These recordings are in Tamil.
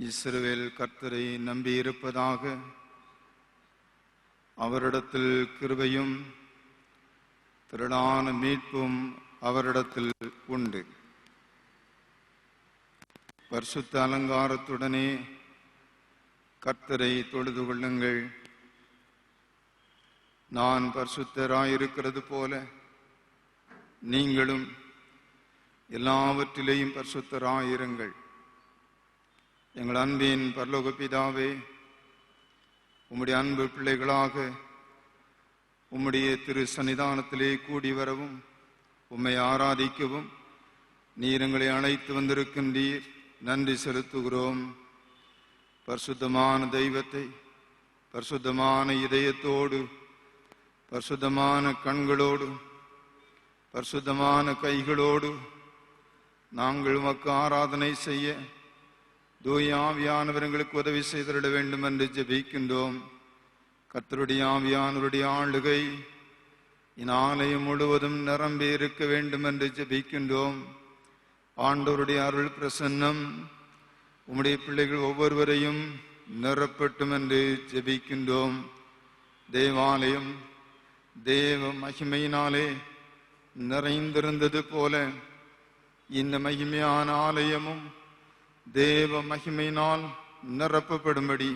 இஸ்ரவேல் கர்த்தரை நம்பியிருப்பதாக. அவரிடத்தில் கிருபையும் திரளான மீட்பும் அவரிடத்தில் உண்டு. பரிசுத்த அலங்காரத்துடனே கர்த்தரை தொழுது கொள்ளுங்கள். நான் பரிசுத்தராயிருக்கிறது போல நீங்களும் எல்லாவற்றிலேயும் பரிசுத்தராயிருங்கள். எங்கள் அன்பின் பரலோக பிதாவே, உம்முடைய அன்பு பிள்ளைகளாக உம்முடைய திரு சன்னிதானத்திலே கூடி வரவும் உம்மை ஆராதிக்கவும் நீர் எங்களை அழைத்து வந்திருக்கின்றீர். நன்றி செலுத்துகிறோம். பரிசுத்தமான தெய்வத்தை பரிசுத்தமான இதயத்தோடு, பரிசுத்தமான கண்களோடு, பரிசுத்தமான கைகளோடு நாங்கள் உமக்கு ஆராதனை செய்ய தூய ஆவியானவர் எங்களுக்கு உதவி செய்திட வேண்டும் என்று ஜெபிக்கின்றோம். கர்த்தருடைய ஆவியானவருடைய ஆளுகை இந்நாளையும் முழுவதும் நிரம்பி இருக்க வேண்டும் என்று ஜெபிக்கின்றோம். ஆண்டவருடைய அருள் பிரசன்னம் உம்முடைய பிள்ளைகள் ஒவ்வொருவரையும் நிரப்பட்டும் என்று ஜெபிக்கின்றோம். தேவாலயம் தேவ மகிமையினாலே நிறைந்திருந்தது போல இந்த மகிமையான ஆலயமும் தேவ மகிமையினால் நிரப்பப்படும்படி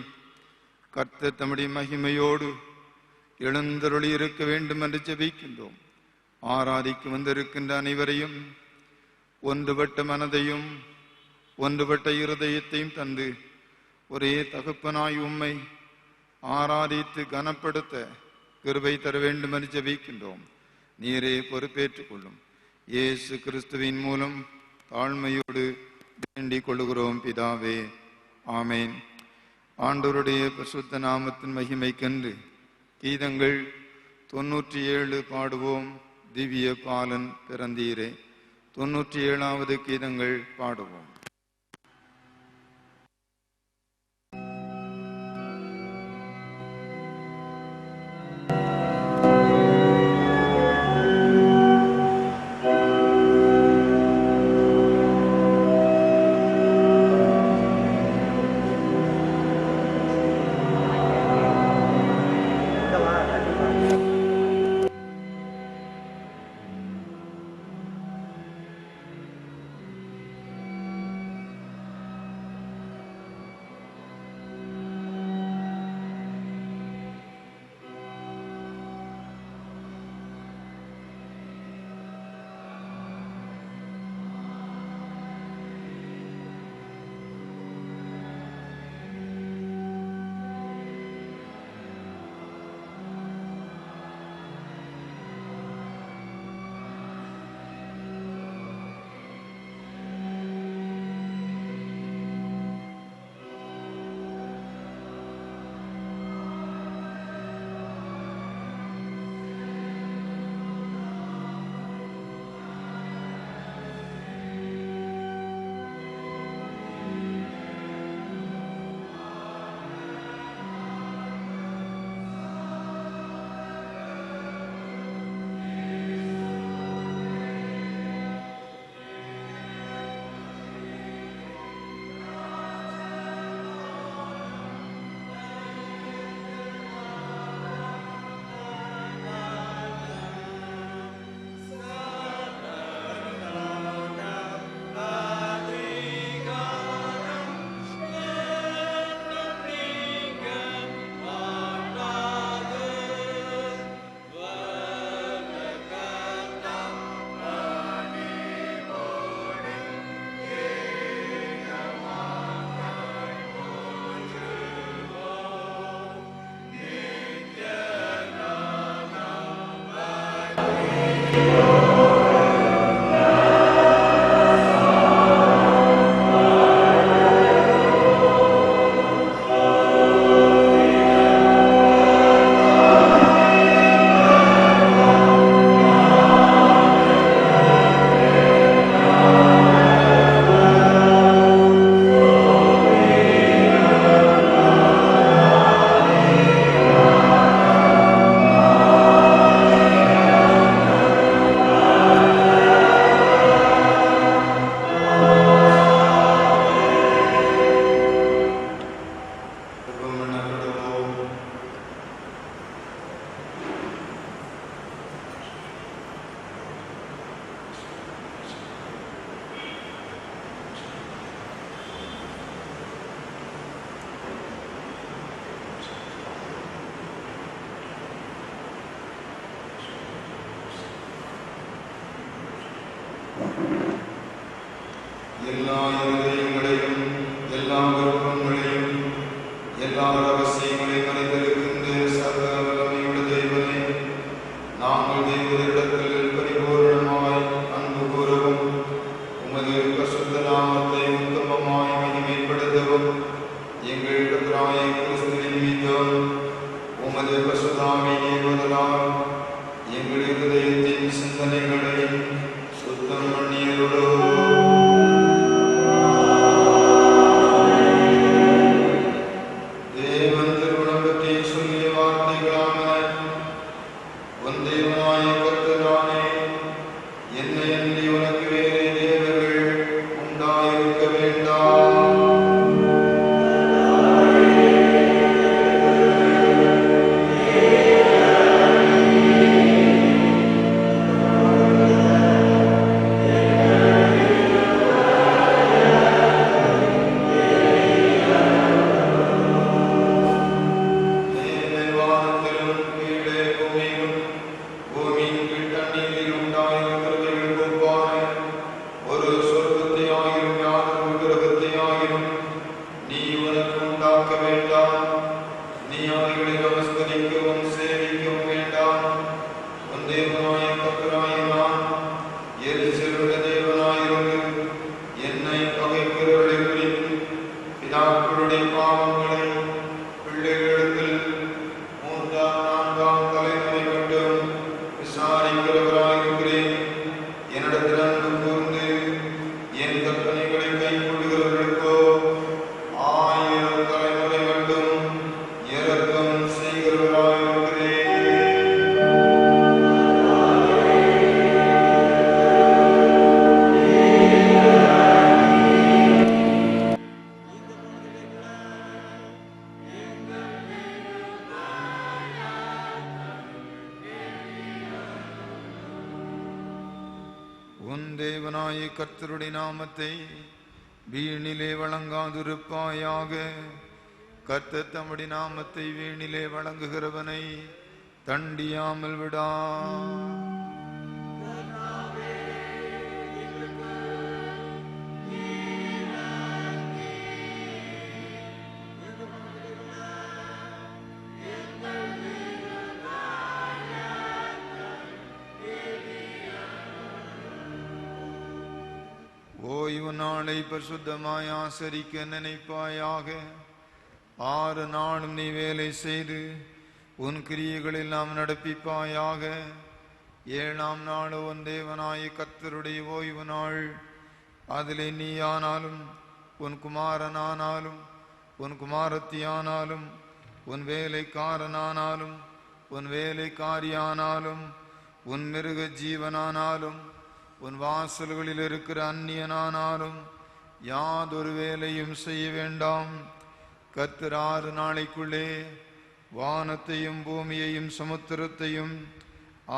கர்த்தர் தம்முடைய மகிமையோடு எழுந்தருளி இருக்க வேண்டும் என்று ஜெபிக்கின்றோம். ஆராதிக்க வந்திருக்கின்ற அனைவரையும் ஒன்றுபட்ட மனதையும் ஒன்றுபட்ட இருதயத்தையும் தந்து ஒரே தகப்பனாய் உம்மை ஆராதித்து கனப்படுத்த கிருபை தர வேண்டும் என்று ஜெபிக்கின்றோம். நீரே பொறுப்பேற்றுக் கொள்ளும். இயேசு கிறிஸ்துவின் மூலம் தாழ்மையோடு வேண்டிக் கொள்ளுகிறோம் பிதாவே, ஆமேன். ஆண்டவருடைய பரிசுத்த நாமத்தின் மகிமைக்கென்று கீதங்கள் 97 பாடுவோம். திவ்ய பாலன் பிறந்தீரே. 97வது கீதங்கள் பாடுவோம். எல்லா இதயங்களையும் எல்லா விருப்பங்களையும் எல்லா ரகசியங்களையும் அறிந்திருக்கின்ற சர்வ வல்லமையுள்ள தேவனே, நாங்கள் தேவனிடத்தில் பரிபூரணமாய் அன்பு கூறவும் உமது பரிசுத்த நாமத்தை உத்தமமாய் மகிமைப்படுத்தவும் எங்கள் கர்த்தராகிய கிறிஸ்துவின் நிமித்தம் உமது பரிசுத்தாவியை ஏவுவதனால் எங்கள் இருதயத்தின் சிந்தனைகளை சுத்தம் பண்ணியருளோம். கர்த்தருடைய நாமத்தை வீணிலே வழங்காதிருப்பாயாக. கர்த்தர் தம்முடைய நாமத்தை வீணிலே வழங்குகிறவனை தண்டியாமல் விடா. ஓய்வு நாளை பரிசுத்தமாய் ஆசரிக்க நினைப்பாயாக. 6 நாளும் நீ வேலை செய்து உன் கிரியைகளில் நாம் நடப்பிப்பாயாக. 7ஆம் நாள் உன் தேவனாய கர்த்தருடைய ஓய்வு நாள். அதிலே நீ ஆனாலும் உன் குமாரனானாலும் உன் குமாரத்தியானாலும் உன் வேலைக்காரனானாலும் உன் வேலைக்காரியானாலும் உன் மிருக ஜீவனானாலும் உன் வாசல்களில் இருக்கிற அந்நியனானாலும் யாதொரு வேலையும் செய்ய வேண்டாம். கர்த்தர் 6 நாளைக்குள்ளே வானத்தையும் பூமியையும் சமுத்திரத்தையும்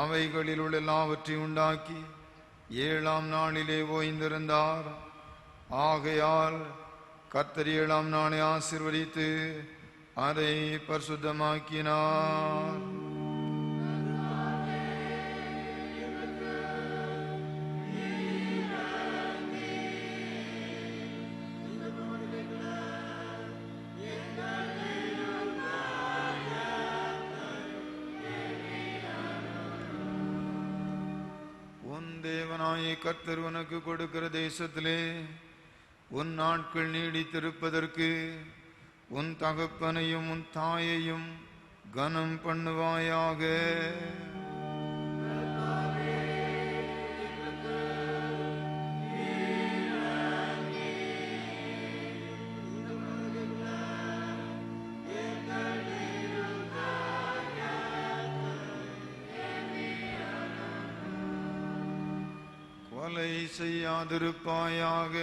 அவைகளில் உள்ள எல்லாவற்றையும் உண்டாக்கி 7ஆம் நாளிலே ஓய்ந்திருந்தார். ஆகையால் கர்த்தர் 7ஆம் நாளை ஆசீர்வதித்து அதை பரிசுத்தமாக்கினார். தேவனாய கர்த்தர் உனக்கு கொடுக்கிற தேசத்திலே உன் நாட்கள் நீடித்திருப்பதற்கு உன் தகப்பனையும் உன் தாயையும் கனம் பண்ணுவாயாக. கொலை செய்யாதிருப்பாயாக.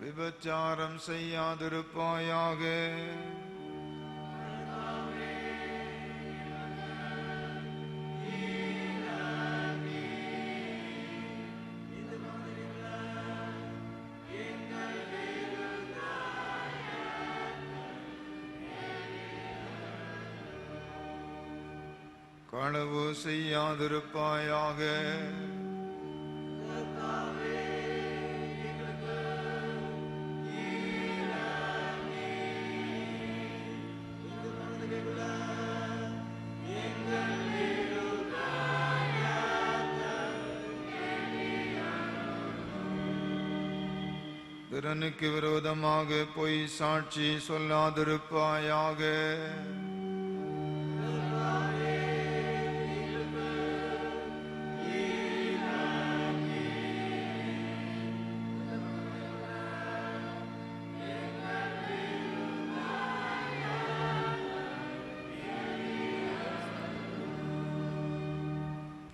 விபச்சாரம் செய்யாதிருப்பாயாக. களவு செய்யாதிருப்பாயாக. பிறனுக்கு விரோதமாக பொய் சாட்சி சொல்லாதிருப்பாயாக.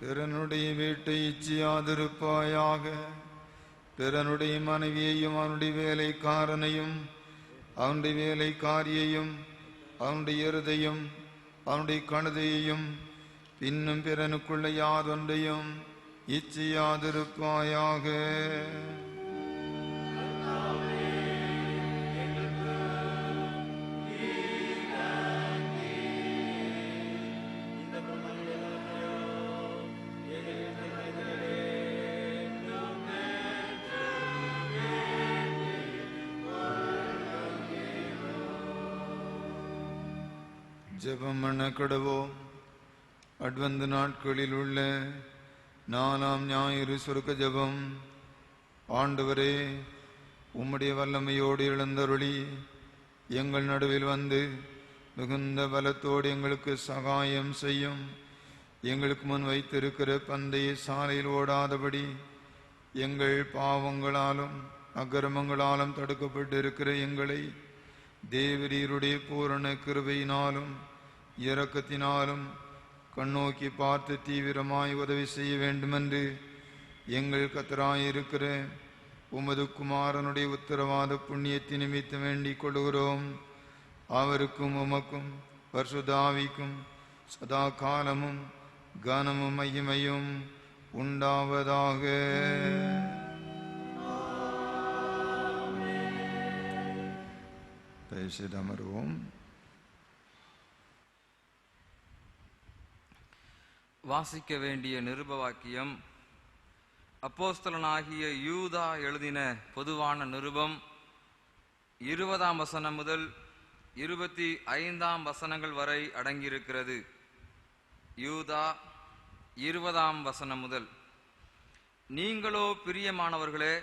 பிறனுடைய வீட்டை இச்சியாதிருப்பாயாக. பிறனுடைய மனைவியையும் அவனுடைய வேலைக்காரனையும் அவனுடைய வேலைக்காரியையும் அவனுடைய எருதையும் அவனுடைய கழுதையையும் பின்னும் பிறனுக்குள்ள யாதொன்றையும் இச்சியாதிருப்பாயாக. ஜெபம் பண்ண கடவோம். அட்வந்த நாட்களில் உள்ள 4ஆம் ஞாயிறு சுருக்க ஜெபம். ஆண்டவரே, உம்முடைய வல்லமையோடு எழுந்தருளி எங்கள் நடுவில் வந்து மிகுந்த பலத்தோடு எங்களுக்கு சகாயம் செய்யும். எங்களுக்கு முன் வைத்திருக்கிற பந்தய சாலையில் ஓடாதபடி எங்கள் பாவங்களாலும் அக்கிரமங்களாலும் தடுக்கப்பட்டு இருக்கிற எங்களை தேவரீருடைய பூரண கிருபையினாலும் இரக்கத்தினாலும் கண்ணோக்கி பார்த்து தீவிரமாய் உதவி செய்ய வேண்டுமென்று எங்கள் கர்த்தராயிருக்கிற உமது குமாரனுடைய உத்தரவாத புண்ணியத்தின் நிமித்தம் வேண்டிக் கொள்கிறோம். அவருக்கும் உமக்கும் பரிசுத்த ஆவிக்கும் சதா காலமும் கனமும் மகிமையும் உண்டாவதாக. அமர்வோம். வாசிக்க வேண்டிய நிருப வாக்கியம் அப்போஸ்தலனாகிய யூதா எழுதின பொதுவான நிருபம் 20ஆம் வசனம் முதல் 25ஆம் வசனங்கள் வரை அடங்கியிருக்கிறது. யூதா 20ஆம் வசனம் முதல். நீங்களோ பிரியமானவர்களே,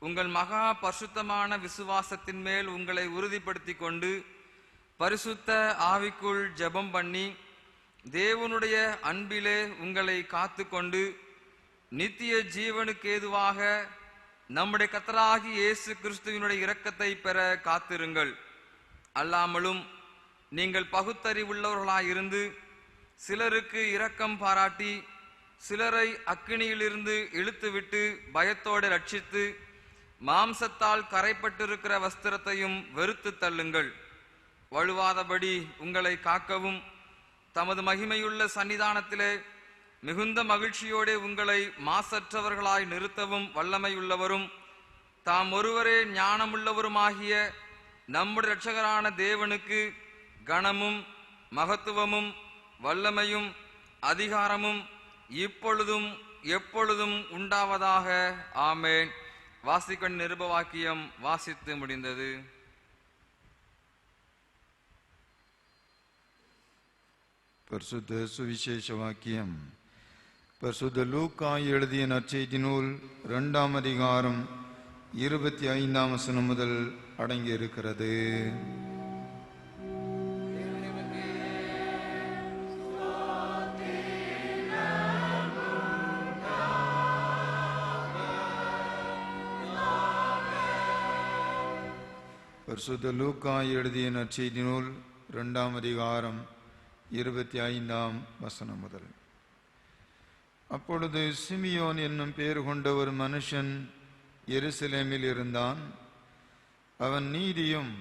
உங்கள் மகா பரிசுத்தமான விசுவாசத்தின் மேல் உங்களை உறுதிப்படுத்தி கொண்டு பரிசுத்த ஆவிக்குள் ஜெபம் பண்ணி தேவனுடைய அன்பிலே உங்களை காத்து கொண்டு நித்திய ஜீவனுக்கு ஏதுவாக நம்முடைய கர்த்தராகிய இயேசு கிறிஸ்துவினுடைய இரக்கத்தை பெற காத்திருங்கள். அல்லாமலும் நீங்கள் பகுத்தறிவுள்ளவர்களாயிருந்து சிலருக்கு இரக்கம் பாராட்டி சிலரை அக்கினியிலிருந்து இழுத்துவிட்டு பயத்தோடு ரட்சித்து மாம்சத்தால் கரைப்பட்டிருக்கிற வஸ்திரத்தையும் வெறுத்து தள்ளுங்கள். வழுவாதபடி உங்களை காக்கவும் தமது மகிமையுள்ள சன்னிதானத்திலே மிகுந்த மகிழ்ச்சியோடு உங்களை மாசற்றவர்களாய் நிறுத்தவும் வல்லமையுள்ளவரும் தாம் ஒருவரே ஞானமுள்ளவருமாகிய நம்முடைய இரட்சகரான தேவனுக்கு கனமும் மகத்துவமும் வல்லமையும் அதிகாரமும் இப்பொழுதும் எப்பொழுதும் உண்டாவதாக. ஆமேன். வாசிக்கண் நிருப வாக்கியம் வாசித்து முடிந்தது. பரிசுத்த சுவிசேஷ வாக்கியம் பரிசுத்த லூக்கா எழுதிய நற்செய்தி நூல் 2ஆம் அதிகாரம் 25ஆம் வசனம் முதல் அடங்கியிருக்கிறது. பரிசுத்த லூக்கா எழுதிய நற்செய்தி நூல் 2ஆம் அதிகாரம் 25ஆம் வசனம் முதல். அப்பொழுது சிமியோன் என்னும் பேர் கொண்ட ஒரு மனுஷன் எருசலேமில் இருந்தான். அவன் நீதியும்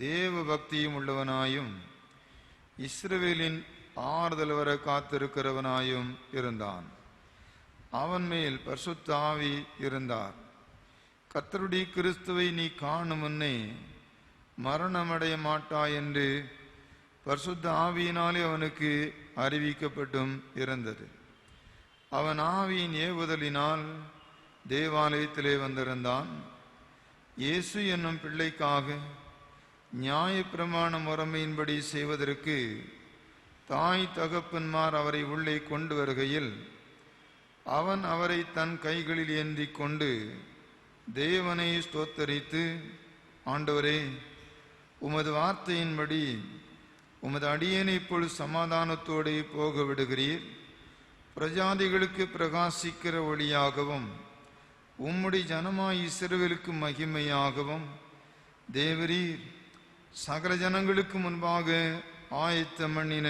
தேவ பக்தியும் உள்ளவனாயும் இஸ்ரவேலின் ஆறுதல் வர காத்திருக்கிறவனாயும் இருந்தான். அவன் மேல் பரிசுத்த ஆவி இருந்தார். கர்த்தருடைய கிறிஸ்துவை நீ காணும் முன்னே மரணமடைய மாட்டாய் என்று பரிசுத்த ஆவியினாலே அவனுக்கு அறிவிக்கப்பட்டும் இருந்தது. அவன் ஆவியின் ஏவுதலினால் தேவாலயத்திலே வந்திருந்தான். இயேசு என்னும் பிள்ளைக்காக நியாயப்பிரமாண முறைமையின்படி செய்வதற்கு தாய் தகப்பன்மார் அவரை உள்ளே கொண்டு வருகையில் அவன் அவரை தன் கைகளில் ஏந்தி கொண்டு தேவனை ஸ்தோத்தரித்து, ஆண்டவரே, உமது வார்த்தையின்படி உமது அடியேனை இப்பொழுது சமாதானத்தோடு போக விடுகிறீர். பிரஜாதிகளுக்கு பிரகாசிக்கிற ஒளியாகவும் உம்முடைய ஜனமாய் இஸ்ரவேலுக்கு மகிமையாகவும் தேவரீர் சகல ஜனங்களுக்கு முன்பாக ஆயத்தம் பண்ணின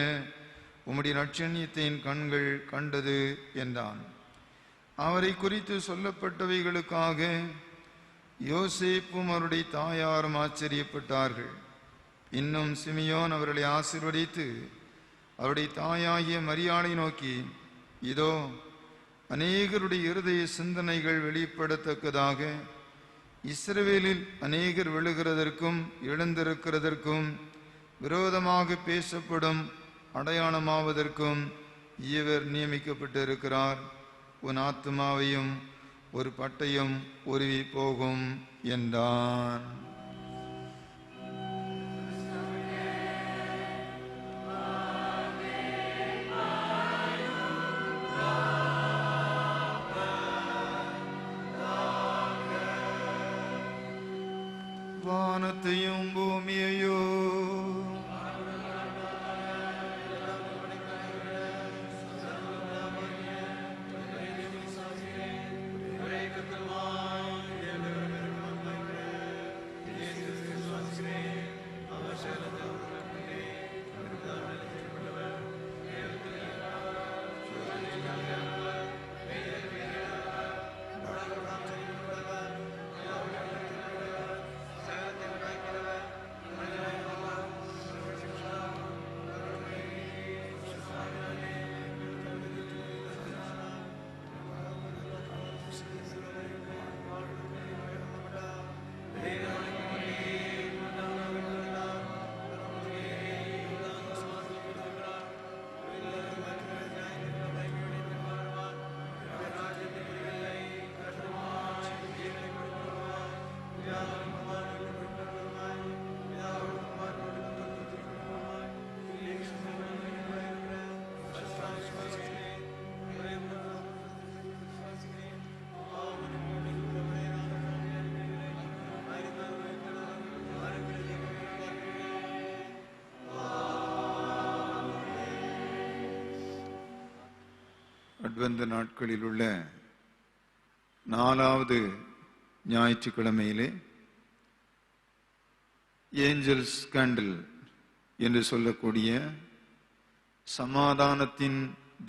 உம்முடைய நற்சன்யத்தின் கண்கள் கண்டது என்றான். அவரை குறித்து சொல்லப்பட்டவைகளுக்காக யோசேப்பும் அவருடைய தாயாரும் ஆச்சரியப்பட்டார்கள். இன்னும் சிமியோன் அவர்களை ஆசீர்வதித்து அவருடைய தாயாகிய மரியாளை நோக்கி, இதோ அநேகருடைய இருதய சிந்தனைகள் வெளிப்படத்தக்கதாக இஸ்ரவேலில் அநேகர் விழுகிறதற்கும் எழுந்திருக்கிறதற்கும் விரோதமாக பேசப்படும் அடையாளமாவதற்கும் இவர் நியமிக்கப்பட்டிருக்கிறார். உன் ஆத்துமாவையும் ஒரு பட்டயம் உருவி போகும் என்றான். வானத்தையும் பூமியையோ அட்வென்ட் நாட்களில் உள்ள 4வது ஞாயிற்றுக்கிழமையிலே ஏஞ்சல்ஸ் கேண்டில் என்று சொல்லக்கூடிய சமாதானத்தின்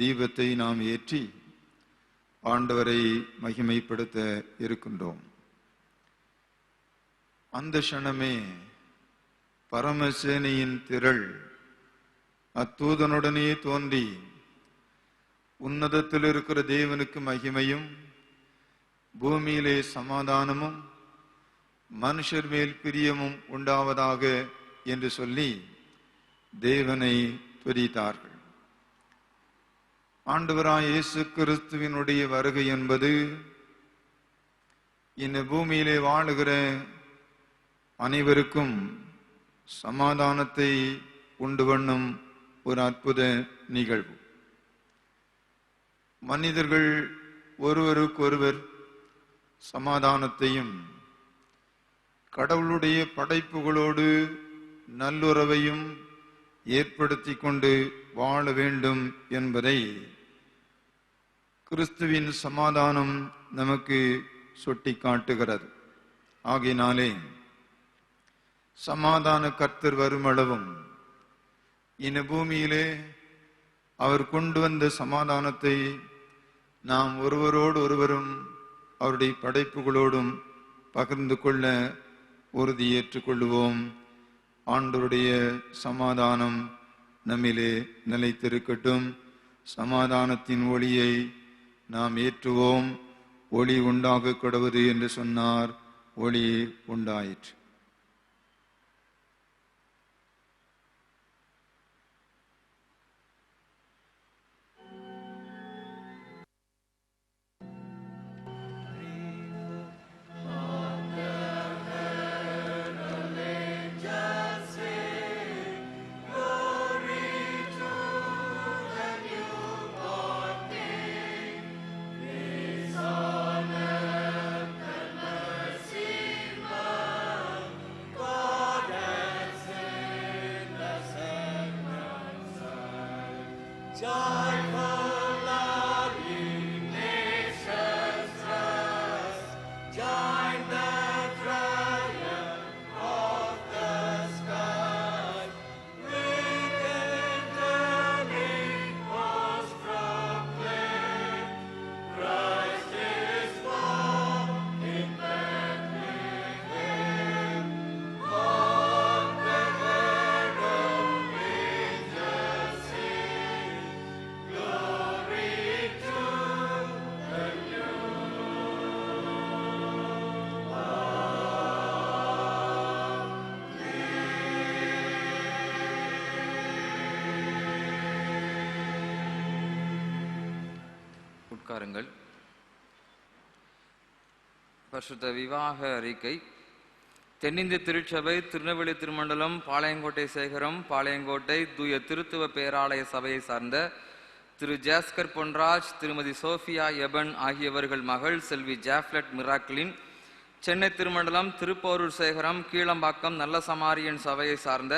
தீபத்தை நாம் ஏற்றி ஆண்டவரை மகிமைப்படுத்த இருக்கின்றோம். அந்த க்ஷணமே பரமசேனையின் திரள் அத்தூதனுடனே தோன்றி உன்னதத்தில் இருக்கிற தேவனுக்கு மகிமையும் பூமியிலே சமாதானமும் மனுஷர் மேல் பிரியமும் உண்டாவதாக என்று சொல்லி தேவனை துதித்தார்கள். ஆண்டவராய் இயேசு கிறிஸ்துவினுடைய வருகை என்பது இந்த பூமியிலே வாழுகிற அனைவருக்கும் சமாதானத்தை உண்டு பண்ணும் ஒரு அற்புத நிகழ்வு. மனிதர்கள் ஒருவருக்கொருவர் சமாதானத்தையும் கடவுளுடைய படைப்புகளோடு நல்லுறவையும் ஏற்படுத்தி கொண்டு வாழ வேண்டும் என்பதை கிறிஸ்துவின் சமாதானம் நமக்கு சுட்டி காட்டுகிறது. ஆகையினாலே சமாதான கர்த்தர் வருமளவும் இந்த பூமியிலே அவர் கொண்டு வந்த சமாதானத்தை நாம் ஒருவரோடு ஒருவரும் அவருடைய படைப்புகளோடும் பகிர்ந்து கொள்ள உறுதி ஏற்றுக்கொள்வோம். ஆண்டவருடைய சமாதானம் நம்மிலே நிலைத்திருக்கட்டும். சமாதானத்தின் ஒளியை நாம் ஏற்றுவோம். ஒளி உண்டாக கடவுது என்று சொன்னார். ஒளி உண்டாயிற்று. உட்காருங்கள். பரிசுத்த விவாக அறிக்கை. தென்னிந்திய திருச்சபை, திருநெல்வேலி திருமண்டலம், பாளையங்கோட்டை சேகரம், பாளையங்கோட்டை தூய திருத்துவ பேராலய சபையை சார்ந்த திரு ஜாஸ்கர் பொன்ராஜ், திருமதி சோஃபியா எபன் ஆகியவர்கள் மகள் செல்வி ஜாஃப்லட் மிராக்கிளின் சென்னை திருமண்டலம், திருப்போரூர் சேகரம், கீழம்பாக்கம் நல்ல சமாரியன் சபையை சார்ந்த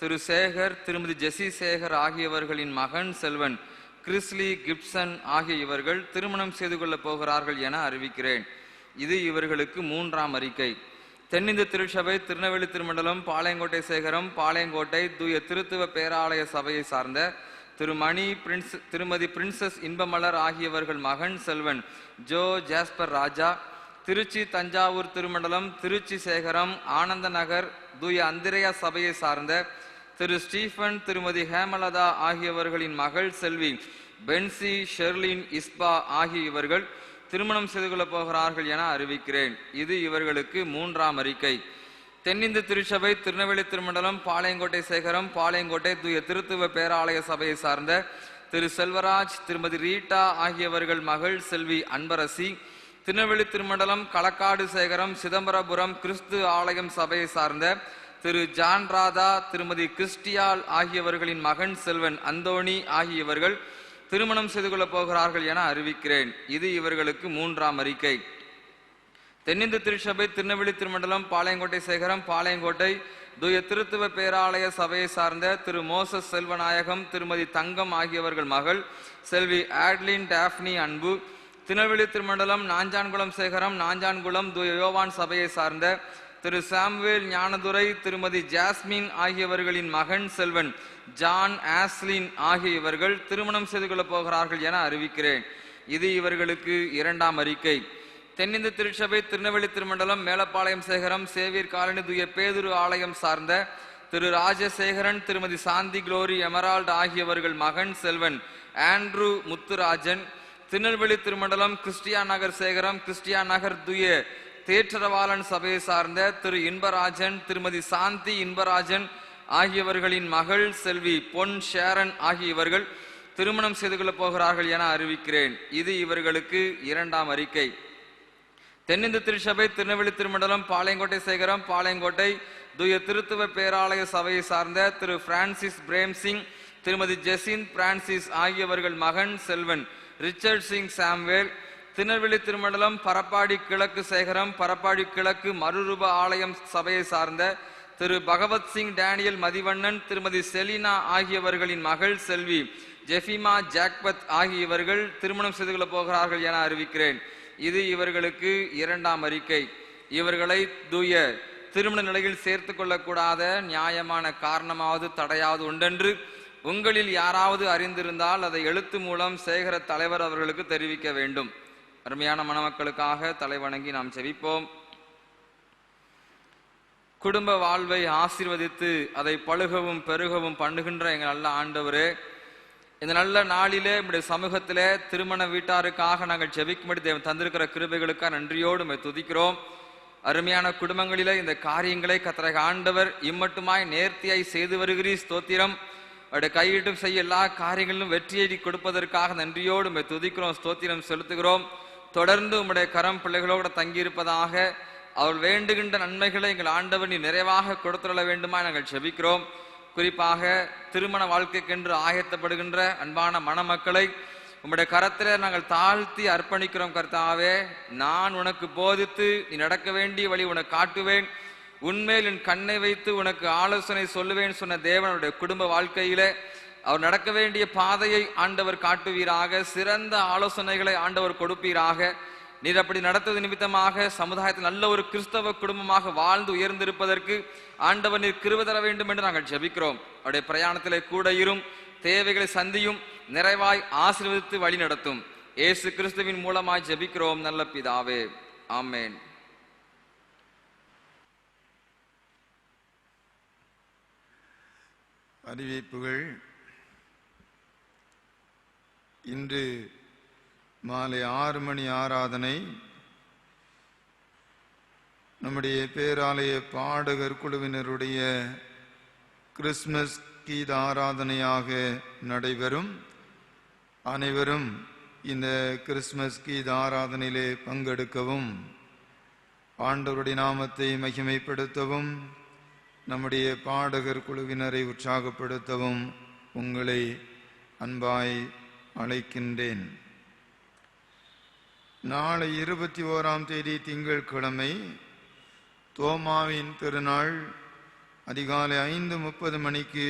திரு சேகர், திருமதி ஜெசி சேகர் ஆகியவர்களின் மகன் செல்வன் கிறிஸ்லி கிப்சன் ஆகிய இவர்கள் திருமணம் செய்து கொள்ளப் போகிறார்கள் என அறிவிக்கிறேன். இது இவர்களுக்கு 3ஆம் அறிக்கை. தென்னிந்திய திருச்சபை, திருநெல்வேலி திருமண்டலம், பாளையங்கோட்டை சேகரம், பாளையங்கோட்டை தூய திருத்துவ பேராலய சபையை சார்ந்த திருமதி பிரின்சஸ் இன்பமலர் ஆகியவர்கள் மகன் செல்வன் ஜோ ஜாஸ்பர் ராஜா, திருச்சி தஞ்சாவூர் திருமண்டலம், திருச்சி சேகரம், ஆனந்த நகர் தூய அந்திரையா சபையை சார்ந்த திரு ஸ்டீஃபன், திருமதி ஹேமலதா ஆகியவர்களின் மகள் செல்வி பென்சி ஷெர்லின் இஸ்பா ஆகிய இவர்கள் திருமணம் செய்து கொள்ளப் போகிறார்கள் என அறிவிக்கிறேன். இது இவர்களுக்கு 3ஆம் அறிக்கை. தென்னிந்திய திருச்சபை, திருநெல்வேலி திருமண்டலம், பாளையங்கோட்டை சேகரம், பாளையங்கோட்டை தூய திருத்துவ பேராலய சபையை சார்ந்த திரு செல்வராஜ், திருமதி ரீட்டா ஆகியவர்கள் மகள் செல்வி அன்பரசி, திருநெல்வேலி திருமண்டலம், களக்காடு சேகரம், சிதம்பரபுரம் கிறிஸ்து ஆலயம் சபையை சார்ந்த திரு ஜான் ராதா, திருமதி கிறிஸ்டியால் ஆகியவர்களின் மகன் செல்வன் அந்தோணி ஆகியவர்கள் திருமணம் செய்து கொள்ளப் போகிறார்கள் என அறிவிக்கிறேன். இது இவர்களுக்கு 3ஆம் அறிக்கை. தென்னிந்திய திருச்சபை, திருநெல்வேலி திருமண்டலம், பாளையங்கோட்டை சேகரம், பாளையங்கோட்டை தூய திருத்துவ பேராலய சபையை சார்ந்த திரு மோசஸ் செல்வநாயகம், திருமதி தங்கம் ஆகியவர்கள் மகள் செல்வி ஆட்லின் டாப்னி அன்பு, திருநெல்வேலி திருமண்டலம், நாஞ்சான்குளம் சேகரம், நாஞ்சான்குளம் தூய யோவான் சபையை சார்ந்த திரு சாம்வேல் ஞானதுரை, திருமதி ஜாஸ்மின் ஆகியவர்களின் மகன் செல்வன் ஜான் ஆஸ்லின் ஆகிய இவர்கள் திருமணம் செய்து கொள்ளப் போகிறார்கள் என அறிவிக்கிறேன். இது இவர்களுக்கு 2ஆம் அறிக்கை. தென்னிந்திய திருச்சபை, திருநெல்வேலி திருமண்டலம், மேலப்பாளையம் சேகரம், சேவியர் காலனி தூய பேதுரு ஆலயம் சார்ந்த திரு ராஜசேகரன், திருமதி சாந்தி குளோரி எமரால்ட் ஆகியவர்கள் மகன் செல்வன் ஆண்ட்ரூ முத்துராஜன், திருநெல்வேலி திருமண்டலம், கிறிஸ்டியா நகர் சேகரம், கிறிஸ்டியா நகர் தூய தேற்றரவாளன் சபையை சார்ந்த திரு இன்பராஜன், திருமதி சாந்தி இன்பராஜன் ஆகியவர்களின் மகள் செல்வி பொன் ஷேரன் ஆகிய இவர்கள் திருமணம் செய்து கொள்ளப் போகிறார்கள் என அறிவிக்கிறேன். இது இவர்களுக்கு 2ஆம் அறிக்கை. தென்னிந்திய திருச்சபை, திருநெல்வேலி திருமண்டலம், பாளையங்கோட்டை சேகரம், பாளையங்கோட்டை தூய திருத்துவ பேராலய சபையை சார்ந்த திரு பிரான்சிஸ் பிரேம்சிங், திருமதி ஜெசின் பிரான்சிஸ் ஆகியவர்கள் மகன் செல்வன் ரிச்சர்ட் சிங் சாம்வேல், திருநெல்வேலி திருமண்டலம், பரப்பாடி கிழக்கு சேகரம், பரப்பாடி கிழக்கு மறுரூப ஆலயம் சபையை சார்ந்த திரு பகவத் சிங் டேனியல் மதிவண்ணன், திருமதி செலினா ஆகியவர்களின் மகள் செல்வி ஜெஃபிமா ஜாக்பத் ஆகிய இவர்கள் திருமணம் செய்து கொள்ளப் போகிறார்கள் என அறிவிக்கிறேன். இது இவர்களுக்கு 2ஆம் அறிக்கை. இவர்களை தூய திருமண நிலையில் சேர்த்து கொள்ளக்கூடாத நியாயமான காரணமாவது தடையாவது உண்டென்று உங்களில் யாராவது அறிந்திருந்தால் அதை எழுத்து மூலம் சேகர தலைவர் அவர்களுக்கு தெரிவிக்க வேண்டும். அருமையான மணமக்களுக்காக தலைவணங்கி நாம் செபிப்போம். குடும்ப வாழ்வை ஆசீர்வதித்து அதை பழுகவும் பெருகவும் பண்ணுகின்ற எங்கள் நல்ல ஆண்டவரே, இந்த நல்ல நாளிலே நம்முடைய சமூகத்திலே திருமண வீட்டாருக்காக நாங்கள் ஜெபிக்கும்படி தேவன் தந்திருக்கிற கிருபைகளுக்காக நன்றியோடு உம்மை துதிக்கிறோம். அருமையான குடும்பங்களிலே இந்த காரியங்களை கர்த்தராகிய ஆண்டவர் இம்மட்டுமாய் நேர்த்தியாய் செய்து வருகிறீர். ஸ்தோத்திரம். அவருடைய கையிட்டும் செய்ய எல்லா காரியங்களிலும் வெற்றியை கொடுப்பதற்காக நன்றியோடு உம்மை துதிக்கிறோம், ஸ்தோத்திரம் செலுத்துகிறோம். தொடர்ந்து உம்முடைய கரம் பிள்ளைகளோடு தங்கியிருப்பதாக, அவள் வேண்டுகின்ற நன்மைகளை எங்கள் ஆண்டவர் நீ நிறைவாக கொடுத்துள்ள வேண்டுமா நாங்கள் ஜெபிக்கிறோம். குறிப்பாக திருமண வாழ்க்கைக்கென்று ஆயத்தப்படுகின்ற அன்பான மணமக்களை உம்முடைய கரத்திலே நாங்கள் தாழ்த்தி அர்ப்பணிக்கிறோம். கர்த்தாவே, நான் உனக்கு போதித்து நீ நடக்க வேண்டிய வழி உனக்கு காட்டுவேன், உன்மேல் என் கண்ணை வைத்து உனக்கு ஆலோசனை சொல்லுவேன் சொன்ன தேவனுடைய குடும்ப வாழ்க்கையிலே அவர் நடக்க வேண்டிய பாதையை ஆண்டவர் காட்டுவீராக. சிறந்த ஆலோசனைகளை ஆண்டவர் கொடுப்பீராக. நீர் அப்படி நடத்துவது நிமித்தமாக சமுதாயத்தில் நல்ல ஒரு கிறிஸ்தவ குடும்பமாக வாழ்ந்து உயர்ந்திருப்பதற்கு ஆண்டவர் நீர் கிருபை தர வேண்டும் என்று நாங்கள் ஜெபிக்கிறோம். அவருடைய பிரயாணத்திலே கூட இரும், தேவைகளை சந்தியும், நிறைவாய் ஆசீர்வதித்து வழி நடத்தும். இயேசு கிறிஸ்துவின் மூலமாய் ஜெபிக்கிறோம் நல்ல பிதாவே, ஆமென். அறிவிப்புகள். இன்று மாலை 6 மணி ஆராதனை நம்முடைய பேராலய பாடகர் குழுவினருடைய கிறிஸ்துமஸ் கீத ஆராதனையாக நடைபெறும். அனைவரும் இந்த கிறிஸ்துமஸ் கீத ஆராதனையிலே பங்கெடுக்கவும், ஆண்டவருடைய நாமத்தை மகிமைப்படுத்தவும், நம்முடைய பாடகர் குழுவினரை உற்சாகப்படுத்தவும் உங்களை அன்பாய் அழைக்கின்றேன். நாளை 21ஆம் தேதி திங்கட்கிழமை தோமாவின் திருநாள். அதிகாலை 5:30 மணிக்கு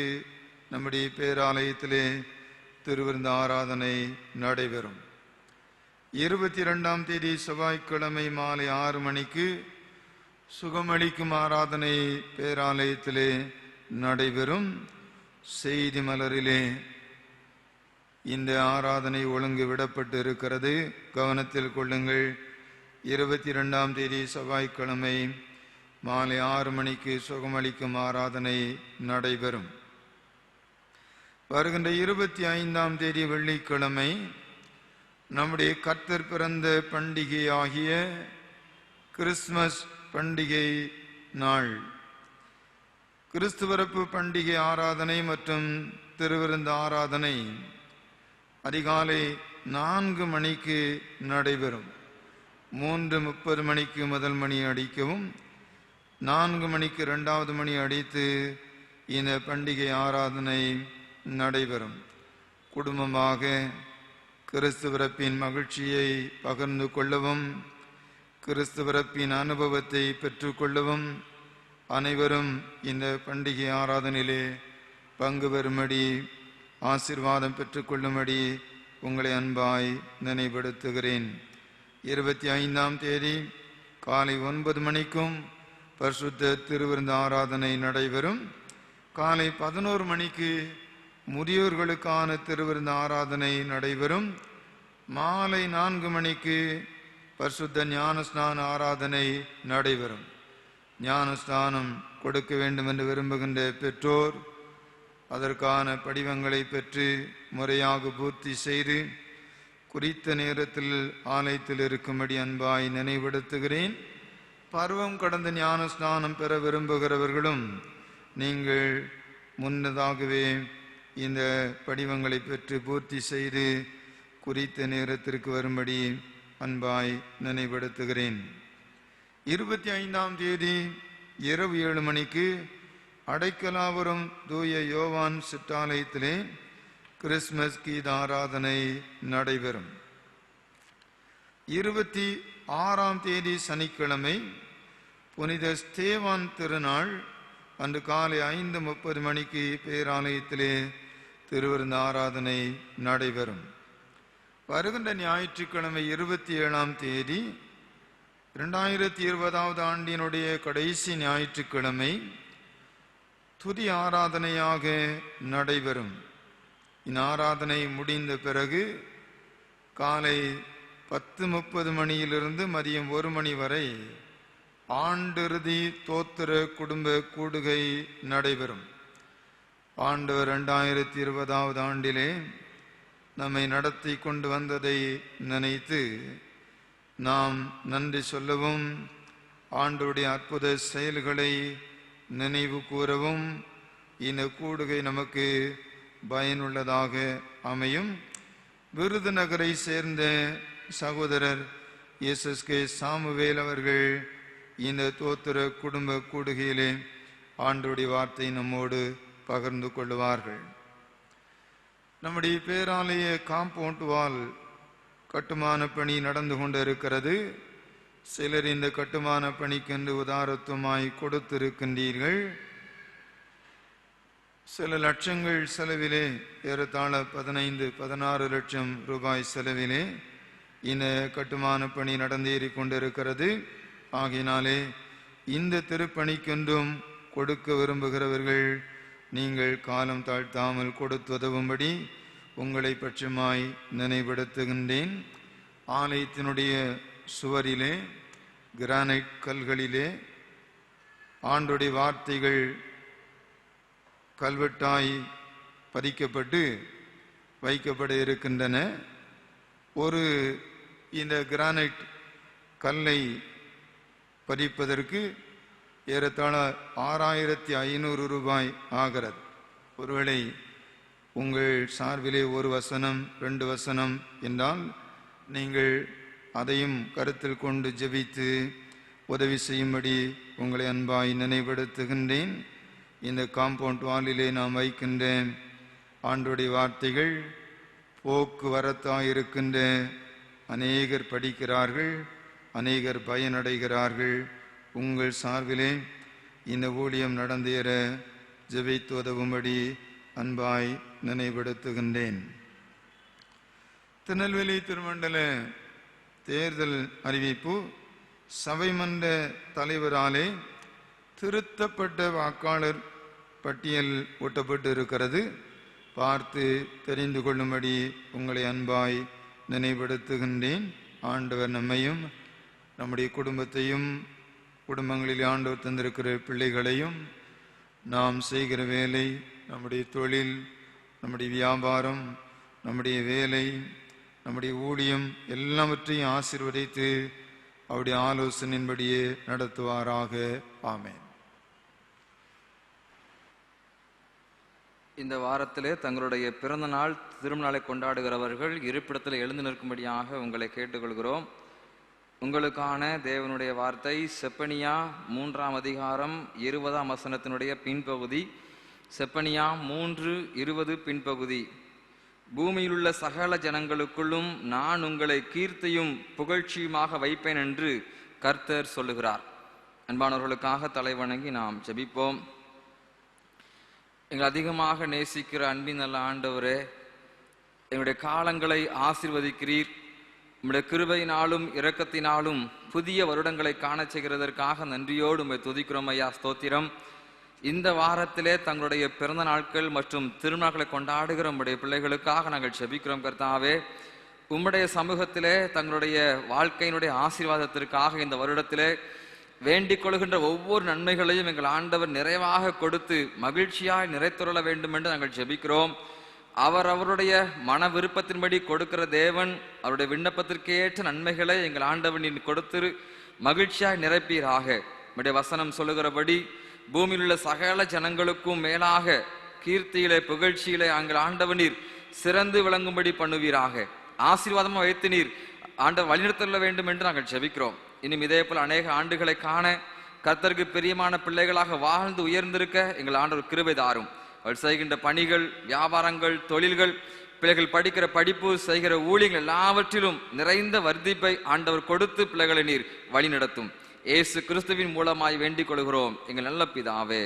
நம்முடைய பேராலயத்திலே திருவிருந்து ஆராதனை நடைபெறும். 22ஆம் தேதி செவ்வாய்க்கிழமை மாலை 6 மணிக்கு சுகமளிக்கும் ஆராதனை பேராலயத்திலே நடைபெறும். செய்தி மலரிலே இந்த ஆராதனை ஒழுங்கு விடப்பட்டு இருக்கிறது, கவனத்தில் கொள்ளுங்கள். 22ஆம் தேதி செவ்வாய்க்கிழமை மாலை 6 மணிக்கு சுகமளிக்கும் ஆராதனை நடைபெறும். வருகின்ற 25ஆம் தேதி வெள்ளிக்கிழமை நம்முடைய கர்த்தர் பிறந்த பண்டிகை ஆகிய கிறிஸ்துமஸ் பண்டிகை நாள். கிறிஸ்துவரப்பு பண்டிகை ஆராதனை மற்றும் திருவிருந்து ஆராதனை அதிகாலை 4 மணிக்கு நடைபெறும். 3:30 மணிக்கு முதல் மணி அடிக்கவும், 4 மணிக்கு 2வது மணி அடித்து இந்த பண்டிகை ஆராதனை நடைபெறும். குடும்பமாக கிறிஸ்துவரப்பின் மகிழ்ச்சியை பகிர்ந்து கொள்ளவும், கிறிஸ்துவரப்பின் அனுபவத்தை பெற்றுக்கொள்ளவும் அனைவரும் இந்த பண்டிகை ஆராதனையிலே பங்கு பெறும்படி, ஆசீர்வாதம் பெற்றுக்கொள்ளும்படி உங்களை அன்பாய் நினைவுபடுத்துகிறேன். 25ஆம் தேதி காலை 9 மணிக்கும் பரிசுத்த திருவிருந்து ஆராதனை நடைபெறும். காலை 11 மணிக்கு முதியோர்களுக்கான திருவிருந்து ஆராதனை நடைபெறும். மாலை 4 மணிக்கு பரிசுத்த ஞானஸ்நான ஆராதனை நடைபெறும். ஞானஸ்நானம் கொடுக்க வேண்டும் என்று விரும்புகின்ற பெற்றோர் அதற்கான படிவங்களை பெற்று முறையாக பூர்த்தி செய்து குறித்த நேரத்தில் ஆலயத்தில் இருக்கும்படி அன்பாய் நினைவுபடுத்துகிறேன். பருவம் கடந்த ஞானஸ்நானம் பெற விரும்புகிறவர்களும் நீங்கள் முன்னதாகவே இந்த படிவங்களை பெற்று பூர்த்தி செய்து குறித்த நேரத்திற்கு வரும்படி அன்பாய் நினைவுபடுத்துகிறேன். 25ஆம் தேதி இரவு 7 மணிக்கு அடைக்கலாபுரம் தூய யோவான் சிற்றாலயத்திலே கிறிஸ்துமஸ் கீத ஆராதனை நடைபெறும். 26ஆம் தேதி சனிக்கிழமை புனித ஸ்தேவான் திருநாள். அன்று காலை 5:30 மணிக்கு பேராலயத்திலே திருவிருந்து ஆராதனை நடைபெறும். வருகின்ற ஞாயிற்றுக்கிழமை 27ஆம் தேதி 2020 ஆண்டினுடைய கடைசி ஞாயிற்றுக்கிழமை துதி ஆராதனையாக நடைபெறும். இந்த ஆராதனை முடிந்த பிறகு காலை 10:30 மணியிலிருந்து மதியம் 1 மணி வரை ஆண்டிறுதி தோத்திர குடும்ப கூடுகை நடைபெறும். ஆண்டவர் 2020 ஆண்டிலே நம்மை நடத்தி கொண்டு வந்ததை நினைத்து நாம் நன்றி சொல்லவும், ஆண்டவருடைய அற்புத செயல்களை நினைவு கூறவும் இந்த கூடுகை நமக்கு பயனுள்ளதாக அமையும். விருதுநகரை சேர்ந்த சகோதரர் எஸ்எஸ்கே சாமுவேல் அவர்கள் இந்த தோத்திர குடும்ப கூடுகையிலே ஆண்டவருடைய வார்த்தை நம்மோடு பகிர்ந்து கொள்வார்கள். நம்முடைய பேராலய காம்பவுண்ட் வால் கட்டுமான பணி நடந்து கொண்டிருக்கிறது. சிலர் இந்த கட்டுமான பணிக்கென்று உதாரத்துவமாய் கொடுத்திருக்கின்றீர்கள். சில லட்சங்கள் செலவிலே, ஏறத்தாழ 15-16 லட்சம் ரூபாய் செலவிலே இந்த கட்டுமான பணி நடந்தேறிக் கொண்டிருக்கிறது. ஆகையினாலே இந்த திருப்பணிக்கென்றும் கொடுக்க விரும்புகிறவர்கள் நீங்கள் காலம் தாழ்த்தாமல் கொடுத்துதவும்படி உங்களை பட்சமாய் நினைவுபடுத்துகின்றேன். ஆலயத்தினுடைய சுவரிலே கிரானைட் கல்களிலே ஆண்டுடைய வார்த்தைகள் கல்வெட்டாய் பதிக்கப்பட்டு வைக்கப்பட இருக்கின்றன. ஒரு இந்த கிரானைட் கல்லை பதிப்பதற்கு ஏறத்தாழ 6500 ரூபாய் ஆகிறது. ஒருவேளை உங்கள் சார்பிலே ஒரு வசனம் 2 வசனம் என்றால் நீங்கள் அதையும் கருத்தில் கொண்டு ஜெபித்து உதவி செய்யும்படி உங்களை அன்பாய் நினைவுபடுத்துகின்றேன். இந்த காம்பவுண்ட் வாலிலே நாம் வைக்கின்ற ஆண்டோடைய வார்த்தைகள் போக்குவரத்தாயிருக்கின்ற அநேகர் படிக்கிறார்கள், அநேகர் பயனடைகிறார்கள். உங்கள் சார்பிலே இந்த ஊழியம் நடந்தேற ஜெபித்து உதவும்படி அன்பாய் நினைவுபடுத்துகின்றேன். திருநெல்வேலி திருமண்டல தேர்தல் அறிவிப்பு சபை மன்ற தலைவராலே திருத்தப்பட்ட வாக்காளர் பட்டியல் ஒட்டப்பட்டு இருக்கிறது. பார்த்து தெரிந்து கொள்ளும்படி உங்களை அன்பாய் நினைவுபடுத்துகின்றேன். ஆண்டவர் நம்மையும் நம்முடைய குடும்பத்தையும் குடும்பங்களில் ஆண்டவர் தந்திருக்கிற பிள்ளைகளையும் நாம் செய்கிற வேலை, நம்முடைய தொழில், நம்முடைய வியாபாரம், நம்முடைய வேலை, நம்முடைய ஊழியம் எல்லாவற்றையும் ஆசீர்வதித்து அவருடைய ஆலோசனையின்படியே நடத்துவாராக. ஆமென். இந்த வாரத்திலே தங்களுடைய பிறந்த நாள் திருநாளை கொண்டாடுகிறவர்கள் இருப்பிடத்தில் எழுந்து நிற்கும்படியாக உங்களை கேட்டுக்கொள்கிறோம். உங்களுக்கான தேவனுடைய வார்த்தை செப்பனியா 3ஆம் அதிகாரம் 20ஆம் வசனத்தினுடைய பின்பகுதி. செப்பனியா 3:20 பின்பகுதி. பூமியிலுள்ள சகல ஜனங்களுக்குள்ளும் நான் உங்களை கீர்த்தியும் புகழ்ச்சியுமாக வைப்பேன் என்று கர்த்தர் சொல்லுகிறார். அன்பானவர்களுக்காக தலைவணங்கி நாம் ஜெபிப்போம். எங்களை அதிகமாக நேசிக்கிற அன்பின் நல்ல ஆண்டவரே, எங்களுடைய காலங்களை ஆசீர்வதிக்கிறீர். உம்முடைய கிருபையினாலும் இரக்கத்தினாலும் புதிய வருடங்களை காண செய்கிறதற்காக நன்றியோடு உம்மை துதிக்கிறோம் ஐயா. ஸ்தோத்திரம். இந்த வாரத்திலே தங்களுடைய பிறந்த நாட்கள் மற்றும் திருநாட்களை கொண்டாடுகிற உம்முடைய பிள்ளைகளுக்காக நாங்கள் ஜெபிக்கிறோம் கர்த்தாவே. உம்முடைய சமூகத்திலே தங்களுடைய வாழ்க்கையினுடைய ஆசீர்வாதத்திற்காக இந்த வருடத்திலே வேண்டிக் கொள்கின்ற ஒவ்வொரு நன்மைகளையும் எங்கள் ஆண்டவர் நிறைவாக கொடுத்து மகிழ்ச்சியாய் நிறைத்துறல வேண்டும் என்று நாங்கள் ஜெபிக்கிறோம். அவருடைய மன விருப்பத்தின்படி கொடுக்கிற தேவன் அவருடைய விண்ணப்பத்திற்கேற்ற நன்மைகளை எங்கள் ஆண்டவனின் கொடுத்து மகிழ்ச்சியாய் நிறைப்பீராக. உம்முடைய வசனம் சொல்லுகிறபடி பூமியில் உள்ள சகல ஜனங்களுக்கும் மேலாக கீர்த்தியிலே புகழ்ச்சியிலே எங்கள் ஆண்டவனீர் சிறந்து விளங்கும்படி பண்ணுவீராக. ஆசீர்வாதமா வைத்து நீர் ஆண்டவர் வழிநடத்த வேண்டும் என்று நாங்கள் ஜெபிக்கிறோம். இன்னும் இதே போல் அநேக ஆண்டுகளை காண கர்த்தருக்கு பிரியமான பிள்ளைகளாக வாழ்ந்து உயர்ந்திருக்க எங்கள் ஆண்டவர் கிருபை தாரும். அவள் செய்கின்ற பணிகள், வியாபாரங்கள், தொழில்கள், பிள்ளைகள் படிக்கிற படிப்பு, செய்கிற ஊழியங்கள் எல்லாவற்றிலும் நிறைந்த வர்த்திப்பை ஆண்டவர் கொடுத்து பிள்ளைகளை நீர் வழி நடத்தும். இயேசு கிறிஸ்துவின் மூலமாய் வேண்டிக் கொள்கிறோம் எங்கள் நல்ல பிதாவே.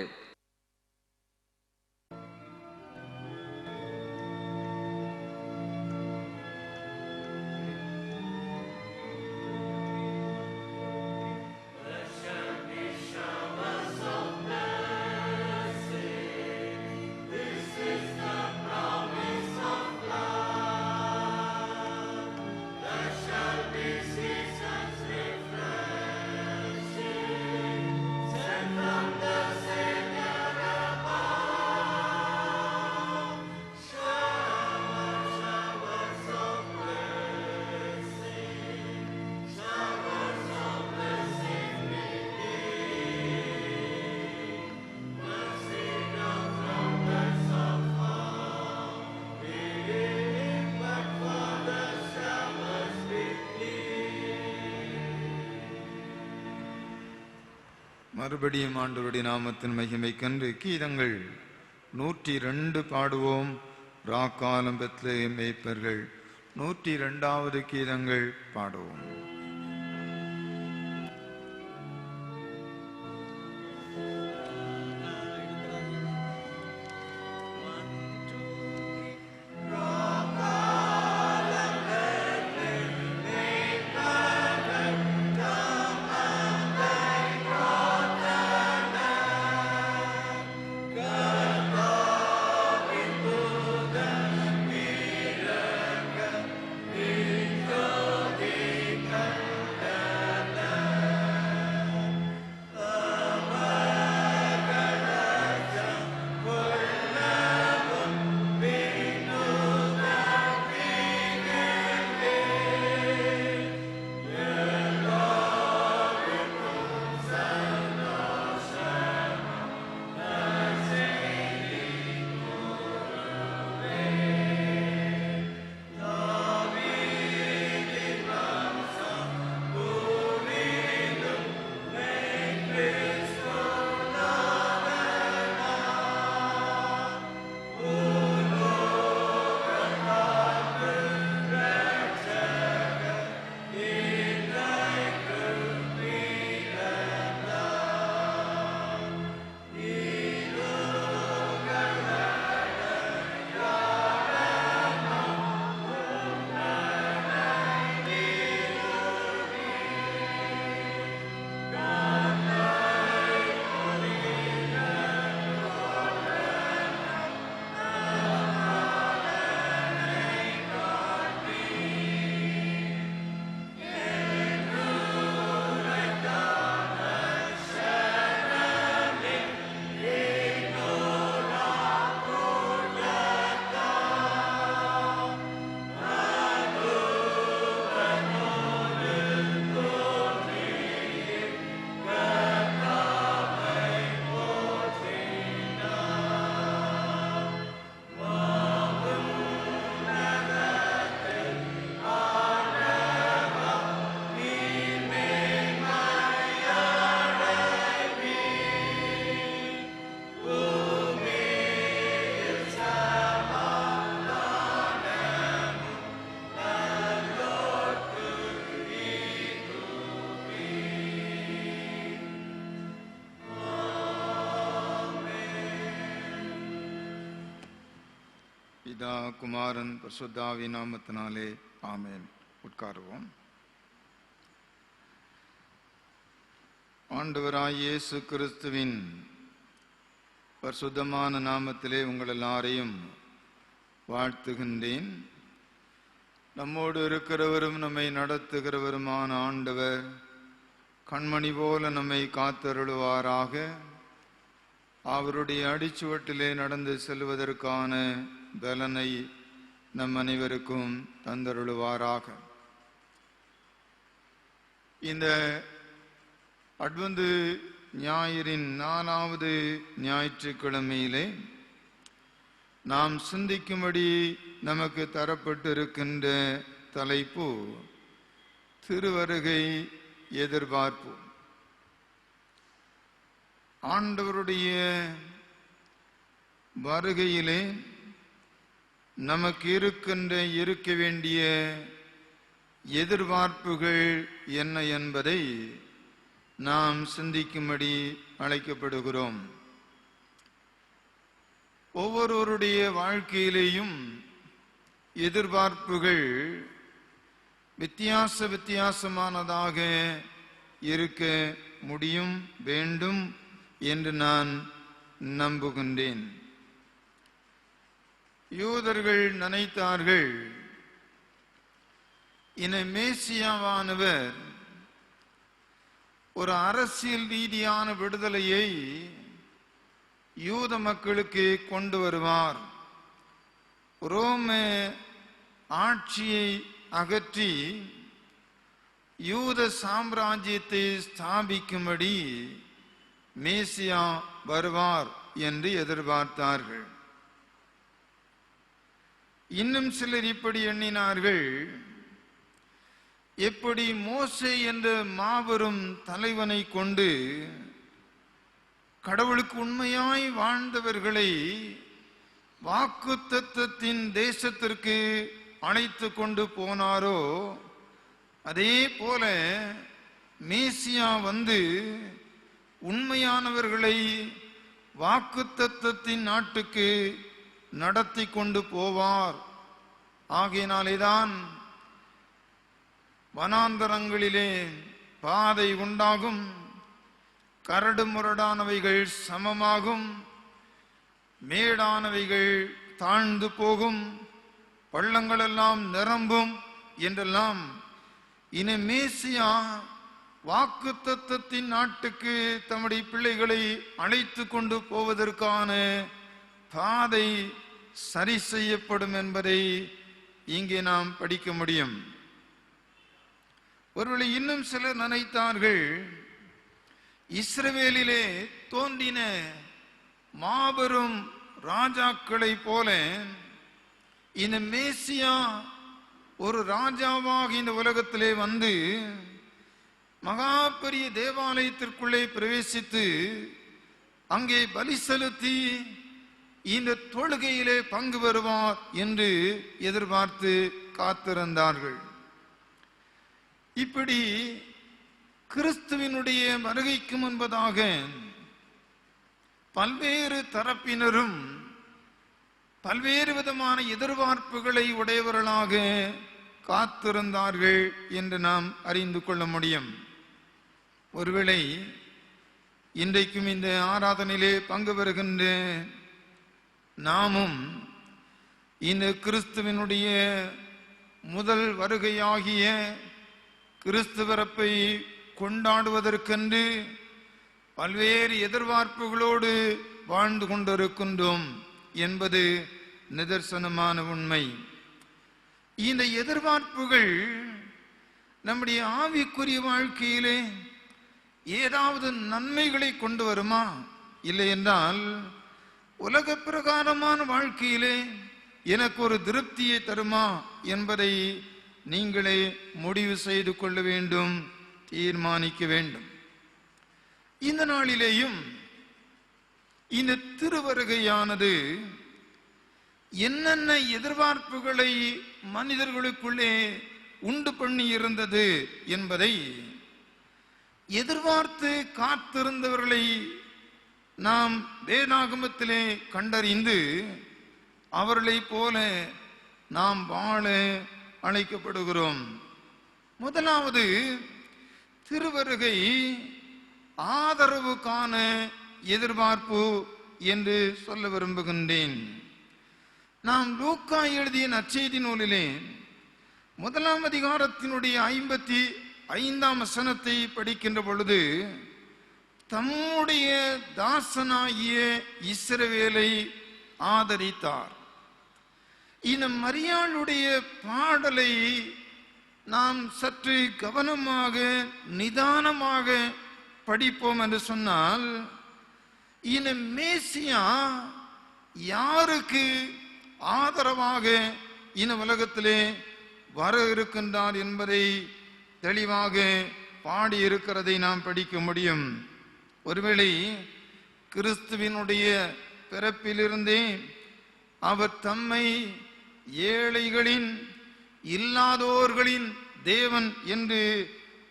மறுபடியும் ஆண்டவருடைய நாமத்தின் மகிமைக்கென்று கீதங்கள் 102 பாடுவோம். ராக்காலம் பெத்லகேம் மேய்ப்பர்கள் 102வது கீதங்கள் பாடுவோம். பிதா குமாரன் பரிசுத்தாவின் நாமத்தினாலே ஆமென். உட்காருவோம். ஆண்டவராய் இயேசு கிறிஸ்துவின் பரிசுத்தமான நாமத்திலே உங்கள் எல்லாரையும் வாழ்த்துகின்றேன். நம்மோடு இருக்கிறவரும் நம்மை நடத்துகிறவருமான ஆண்டவர் கண்மணி போல நம்மை காத்தருளுவாராக. அவருடைய அடிச்சுவட்டிலே நடந்து செல்வதற்கான பலனை நம் அனைவருக்கும் தந்தருளுவாராக. இந்த அட்வந்து ஞாயிறின் 4வது ஞாயிற்றுக்கிழமையிலே நாம் சிந்திக்கும்படி நமக்கு தரப்பட்டிருக்கின்ற தலைப்பு திருவருகை எதிர்பார்ப்பு. ஆண்டவருடைய வருகையிலே நமக்கு இருக்க வேண்டிய எதிர்பார்ப்புகள் என்ன என்பதை நாம் சிந்திக்கும்படி அழைக்கப்படுகிறோம். ஒவ்வொருவருடைய வாழ்க்கையிலேயும் எதிர்பார்ப்புகள் வித்தியாசமானதாக இருக்க முடியும், வேண்டும் என்று நான் நம்புகின்றேன். யூதர்கள் நினைத்தார்கள், இந்த மேசியாவானவர் ஒரு அரசியல் ரீதியான விடுதலையை யூத மக்களுக்கு கொண்டு வருவார், ரோம ஆட்சியை அகற்றி யூத சாம்ராஜ்யத்தை ஸ்தாபிக்கும்படி மேசியா வருவார் என்று எதிர்பார்த்தார்கள். இன்னும் சிலர் இப்படி எண்ணினார்கள், எப்படி மோசே என்ற மாபெரும் தலைவனை கொண்டு கடவுளுக்கு உண்மையாய் வாழ்ந்தவர்களை வாக்குத்தத்தத்தின் தேசத்திற்கு அழைத்து கொண்டு போனாரோ, அதே போல மேசியா வந்து உண்மையானவர்களை வாக்குத்தத்தத்தின் நாட்டுக்கு நடத்தி கொண்டு போவார். ஆகையினாலேதான் வனாந்தரங்களிலே பாதை உண்டாகும், கரடு முரடானவைகள் சமமாகும், மேடானவைகள் தாழ்ந்து போகும், பள்ளங்கள் எல்லாம் நிரம்பும் என்றெல்லாம் இனி மேசியா வாக்குத்தத்தத்தின் நாட்டுக்கு தம்முடைய பிள்ளைகளை அழைத்து கொண்டு போவதற்கான பாதை சரி செய்யப்படும் என்பதை இங்கே நாம் படிக்க முடியும். ஒருவேளை இன்னும் சிலர் நினைத்தார்கள், இஸ்ரவேலிலே தோன்றின மாபெரும் ராஜாக்களை போல இந்த மேசியா ஒரு ராஜாவாக இந்த உலகத்திலே வந்து மகா பெரிய தேவாலயத்திற்குள்ளே பிரவேசித்து அங்கே பலி செலுத்தி இந்த தொழுகையிலே பங்கு பெறுவார் என்று எதிர்பார்த்து காத்திருந்தார்கள். இப்படி கிறிஸ்துவினுடைய வருகைக்கு முன்பதாக பல்வேறு தரப்பினரும் பல்வேறு விதமான எதிர்பார்ப்புகளை உடையவர்களாக காத்திருந்தார்கள் என்று நாம் அறிந்து கொள்ள முடியும். ஒருவேளை இன்றைக்கும் இந்த ஆராதனையிலே பங்கு பெறுகின்ற நாமும் இந்த கிறிஸ்துவினுடைய முதல் வருகையாகிய கிறிஸ்து பிறப்பை கொண்டாடுவதற்கென்று பல்வேறு எதிர்பார்ப்புகளோடு வாழ்ந்து கொண்டிருக்கின்றோம் என்பது நிதர்சனமான உண்மை. இந்த எதிர்பார்ப்புகள் நம்முடைய ஆவிக்குரிய வாழ்க்கையிலே ஏதாவது நன்மைகளை கொண்டு வருமா? இல்லை என்றால் உலக பிரகாரமான வாழ்க்கையிலே எனக்கு ஒரு திருப்தியை தருமா என்பதை நீங்களே முடிவு செய்து கொள்ள வேண்டும், தீர்மானிக்க வேண்டும். இந்த நாளிலேயும் இந்த திருவருகையானது என்னென்ன எதிர்பார்ப்புகளை மனிதர்களுக்குள்ளே உண்டு பண்ணி இருந்தது என்பதை எதிர்பார்த்து காத்திருந்தவர்களை நாம் வேதாகமத்திலே கண்டறிந்து அவர்களைப் போல நாம் வாழ அழைக்கப்படுகிறோம். முதலாவது, திருவருகை ஆதரவுக்கான எதிர்பார்ப்பு என்று சொல்ல விரும்புகின்றேன். நாம் லூக்கா எழுதிய நற்செய்தி நூலிலே 1 அதிகாரத்தினுடைய 55 வசனத்தை படிக்கின்ற பொழுது, தம்முடைய தாசனாகிய இஸ்ரவேலை ஆதரித்தார். இந்த மரியாளுடைய பாடலை நாம் சற்று கவனமாக நிதானமாக படிப்போம் என்று சொன்னால், இந்த மேசியா யாருக்கு ஆதரவாக இந்த உலகத்திலே வர இருக்கின்றார் என்பதை தெளிவாக பாடியிருக்கிறதை நாம் படிக்க முடியும். ஒருவேளை கிறிஸ்துவினுடைய பிறப்பிலிருந்தே அவர் தம்மை ஏழைகளின் இல்லாதோர்களின் தேவன் என்று